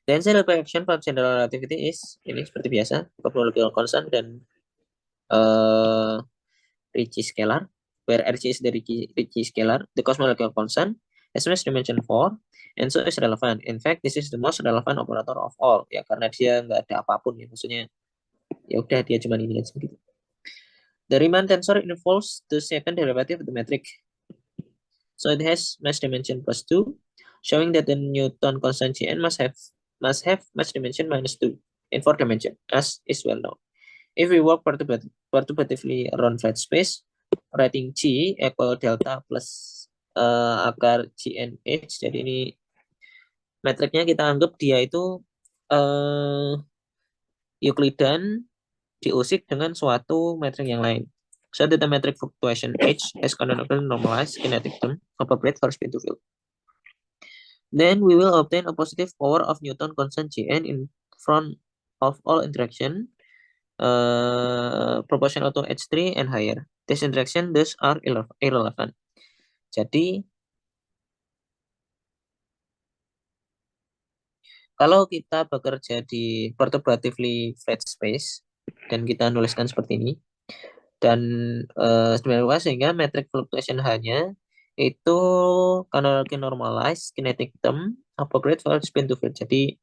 The answer reaction for general relativity is ini seperti biasa, cosmological constant dan Ricci scalar, where RC is the Ricci scalar, the cosmological constant, as mass dimension 4, and so is relevant. In fact, this is the most relevant operator of all, ya karena dia nggak ada apapun ya, maksudnya ya udah dia cuma ini aja gitu. The Riemann tensor involves the second derivative of the metric, so it has mass dimension +2, showing that the Newton constant Gn must have must have match dimension -2 in 4 dimension, as is well known. If we work perturbatively around flat space, writing G equal delta plus akar GNH. Jadi ini metriknya kita anggap dia itu Euclidean diusik dengan suatu metrik yang lain. So that the metric fluctuation H is canonically normalized kinetic term appropriate for spin to field. Then we will obtain a positive power of Newton constant Gn in front of all interaction proportional to H3 and higher. These interaction thus are irrelevant. Jadi kalau kita bekerja di perturbatively flat space dan kita nuliskan seperti ini, dan sehingga metric fluctuation hanya itu canonically normalized kinetic term appropriate for spin to field. Jadi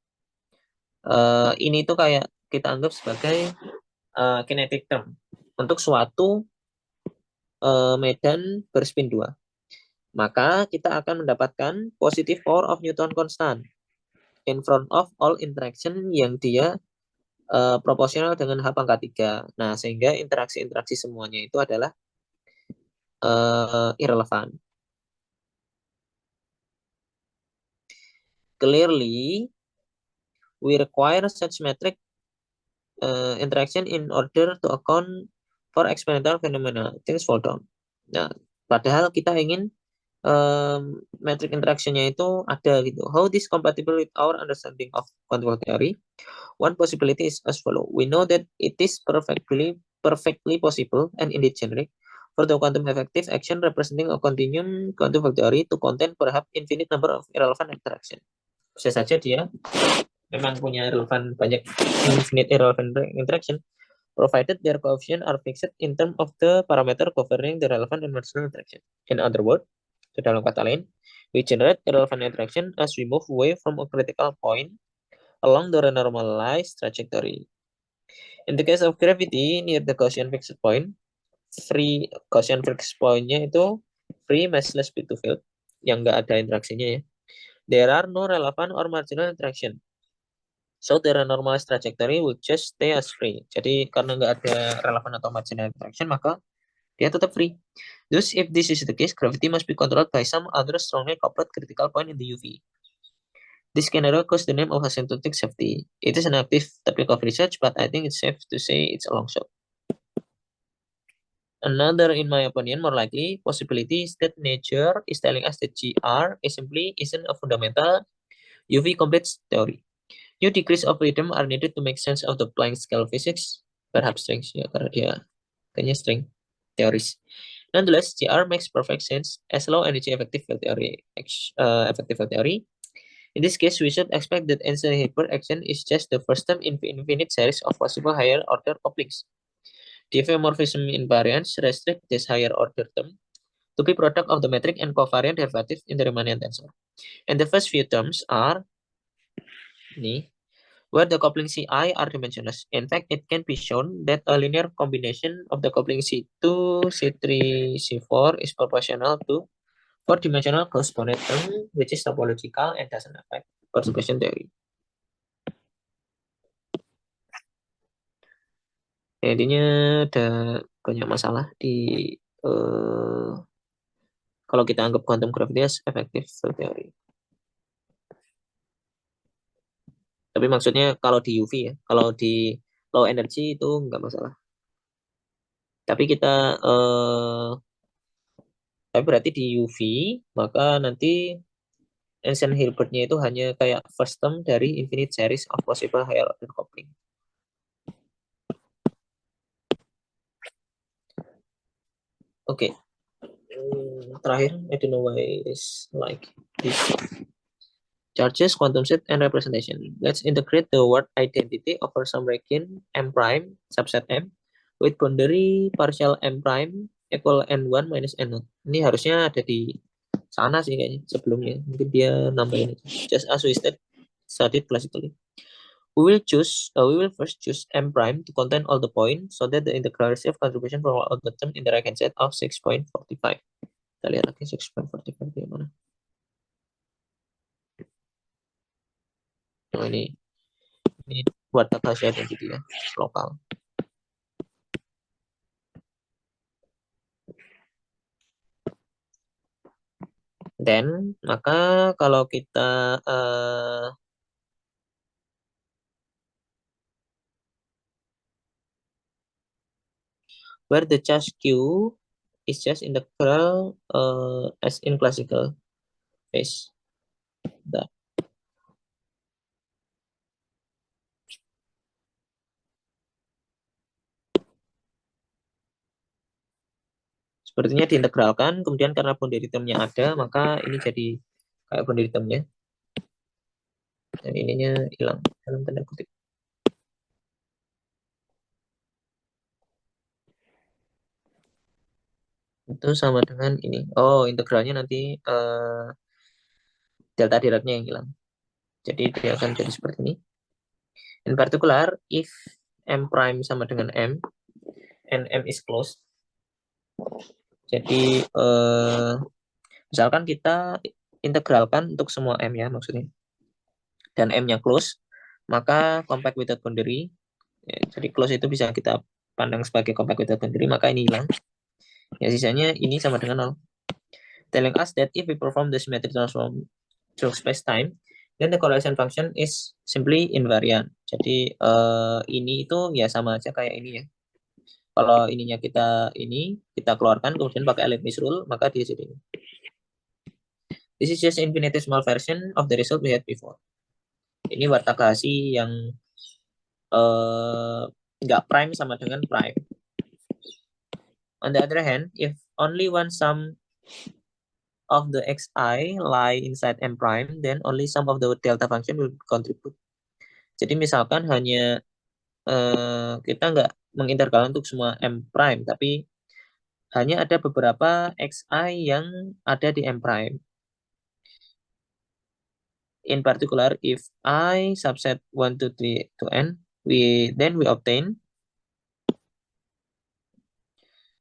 ini tuh kayak kita anggap sebagai kinetic term untuk suatu medan berspin 2. Maka kita akan mendapatkan positive power of Newton constant in front of all interaction yang dia proporsional dengan H pangkat 3. Nah, sehingga interaksi-interaksi semuanya itu adalah irrelevant. Clearly, we require such metric interaction in order to account for experimental phenomena. Things fall down. Nah, padahal kita ingin metric interaction-nya itu ada gitu. How this compatible with our understanding of quantum theory? One possibility is as follow. We know that it is perfectly possible and indeed generic for the quantum effective action representing a continuum quantum theory to contain perhaps infinite number of irrelevant interaction. Bisa saja dia memang punya banyak infinite irrelevant interaction, provided their coefficient are fixed in terms of the parameter governing the relevant and marginal interaction. In other words, dalam kata lain, we generate irrelevant interaction as we move away from a critical point along the renormalized trajectory. In the case of gravity, near the Gaussian fixed point, free Gaussian fixed point-nya itu free massless spin to field, yang nggak ada interaksinya ya. There are no relevant or marginal interaction. So the renormalized trajectory will just stay as free. Jadi karena nggak ada relevant atau marginal interaction, maka dia tetap free. Thus, if this is the case, gravity must be controlled by some other strongly coupled critical point in the UV. This scenario goes the name of asymptotic safety. It is an active topic of research, but I think it's safe to say it's a long shot. Another, in my opinion, more likely possibility is that nature is telling us that GR simply isn't a fundamental UV complete theory. New degrees of freedom are needed to make sense of the Planck scale physics, perhaps strings, ya, karena dia kayaknya string theories. Nonetheless, GR makes perfect sense as low energy effective field theory. In this case, we should expect that Einstein-Hilbert action is just the first term in infinite series of possible higher order couplings. Diffeomorphism invariance restrict this higher order term to be product of the metric and covariant derivative in the Riemannian tensor. And the first few terms are where the coupling Ci are dimensionless. In fact, it can be shown that a linear combination of the coupling C2, C3, C4 is proportional to four-dimensional Gauss-Bonnet term, which is topological and doesn't affect perturbation theory. Intinya ada banyak masalah di kalau kita anggap quantum gravity as effective theory. Tapi maksudnya kalau di UV ya, kalau di low energy itu nggak masalah. Tapi kita tapi berarti di UV maka nanti Einstein-Hilbert-nya itu hanya kayak first term dari infinite series of possible higher order coupling. Oke. Terakhir, I don't know why it is like this. Charges, quantum set, and representation. Let's integrate the word identity over some region M prime subset M with boundary partial M prime equal N1 minus N0. Ini harusnya ada di sana sih kayaknya sebelumnya. Mungkin dia nambahin aja. Just as we studied classically. We will first choose M prime to contain all the points so that the integral receive contribution from all the term in the right hand set of 6.45. Kita lihat lagi 6.45 di mana. Oh, ini buat Takashi identity ya, lokal. Then maka kalau kita where the charge Q is just integral as in classical case. Sepertinya diintegralkan, kemudian karena boundary term-nya ada, maka ini jadi kayak boundary term-nya. Dan ininya hilang dalam tanda kutip. Itu sama dengan ini. Oh, integralnya nanti delta Diracnya yang hilang. Jadi dia akan jadi seperti ini. In particular, if M prime sama dengan M, and M is closed. Jadi misalkan kita integralkan untuk semua M ya maksudnya. Dan M-nya close, maka compact without boundary. Ya, jadi close itu bisa kita pandang sebagai compact without boundary, maka ini hilang. Ya sisanya ini sama dengan 0. Telling us that if we perform the symmetric transform through space-time, then the correlation function is simply invariant. Jadi ini itu ya sama aja kayak ini ya. Kalau ininya kita keluarkan kemudian pakai Leibniz rule, maka dia jadi ini. This is just infinitesimal version of the result we had before. Ini Takahashi yang nggak prime sama dengan prime. On the other hand, if only one sum of the xi lie inside M prime, then only sum of the delta function will contribute. Jadi misalkan hanya kita nggak mengintegralkan untuk semua M prime, tapi hanya ada beberapa xi yang ada di M prime. In particular, if I subset 1, 2, 3 to n, then we obtain.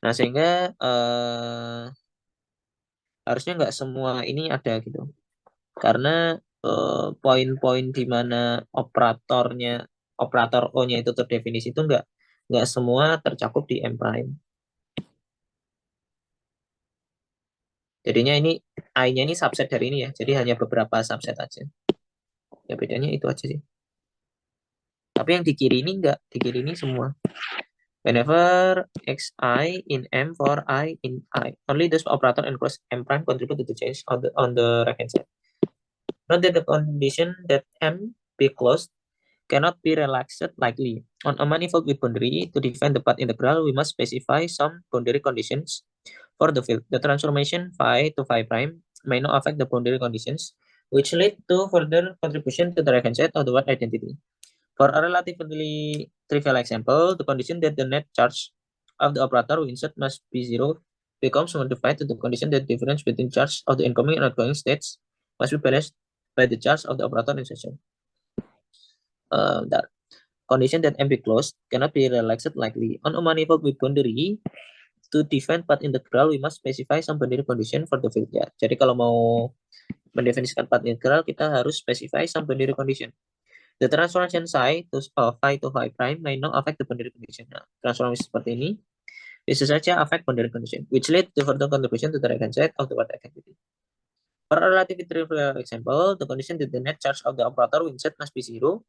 Nah, sehingga harusnya nggak semua ini ada gitu. Karena poin-poin di mana operator O-nya itu terdefinisi itu nggak semua tercakup di M prime. Jadinya ini I-nya ini subset dari ini ya. Jadi hanya beberapa subset aja. Ya bedanya itu aja sih. Tapi yang di kiri ini enggak, di kiri ini semua. Whenever xi in M for I in I, only those operator enclosed M prime contribute to the change on the right hand side. Note that the condition that M be closed cannot be relaxed likely. On a manifold with boundary, to define the path integral, we must specify some boundary conditions for the field. The transformation phi to phi prime may not affect the boundary conditions, which lead to further contribution to the right hand side of the word identity. For a relatively trivial example, the condition that the net charge of the operator we insert must be 0 becomes modified to the condition that the difference between charge of the incoming and outgoing states must be balanced by the charge of the operator insertion. That condition that M be closed cannot be relaxed likely. On a manifold with boundary, to define path integral, we must specify some boundary condition for the field. Ya, jadi kalau mau mendefinisikan path integral, kita harus specify some boundary condition. The transformation psi to phi prime may not affect the boundary condition. Nah, transformasi seperti ini bisa saja affect boundary condition, which lead to further contribution to the right hand side of the word identity. For a relatively trivial example, the condition that the net charge of the operator when set must be 0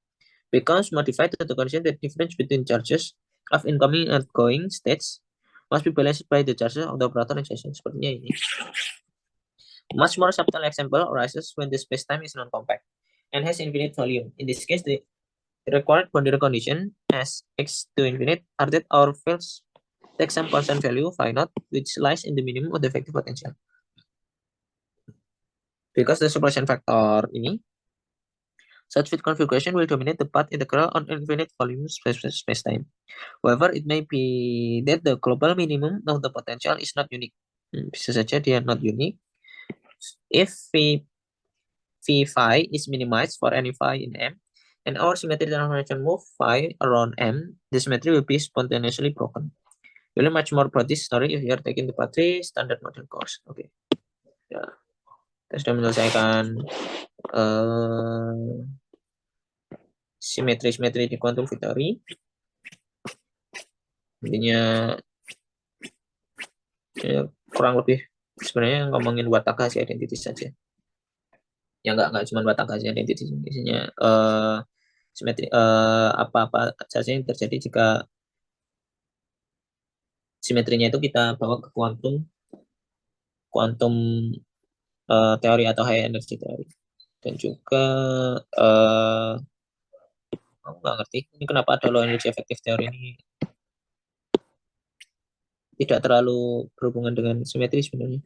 becomes modified to the condition that difference between charges of incoming and outgoing states must be balanced by the charges of the operator in session. Sepertinya ini. Much more subtle example arises when the spacetime is non-compact and has infinite volume. In this case, the required boundary condition as x to infinite are that our fields take some constant value phi naught, which lies in the minimum of the effective potential. Because the superposition factor ini, such field configuration will dominate the path integral on infinite volume spacetime. However, it may be that the global minimum of the potential is not unique. Bisa saja dia not unique. If v phi is minimized for any phi in M, and our symmetry transformation move phi around M, the symmetry will be spontaneously broken. You'll much more about this story if you are taking the part 3 standard model course. Oke. Ya. Kita sudah menyelesaikan simetri di quantum theory. Intinya ya, kurang lebih sebenarnya ngomongin Watakahashi identity saja. Ya nggak cuma Watakahashi identity, isinya simetri apa-apa saja yang terjadi jika simetrinya itu kita bawa ke kuantum teori atau high energy teori. Dan juga aku nggak ngerti ini kenapa ada low energy effective teori ini tidak terlalu berhubungan dengan simetri sebenarnya.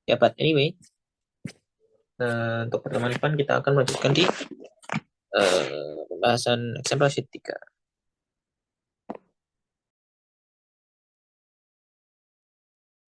Ya, but anyway, untuk pertemuan depan kita akan melanjutkan di pembahasan example sheet 3.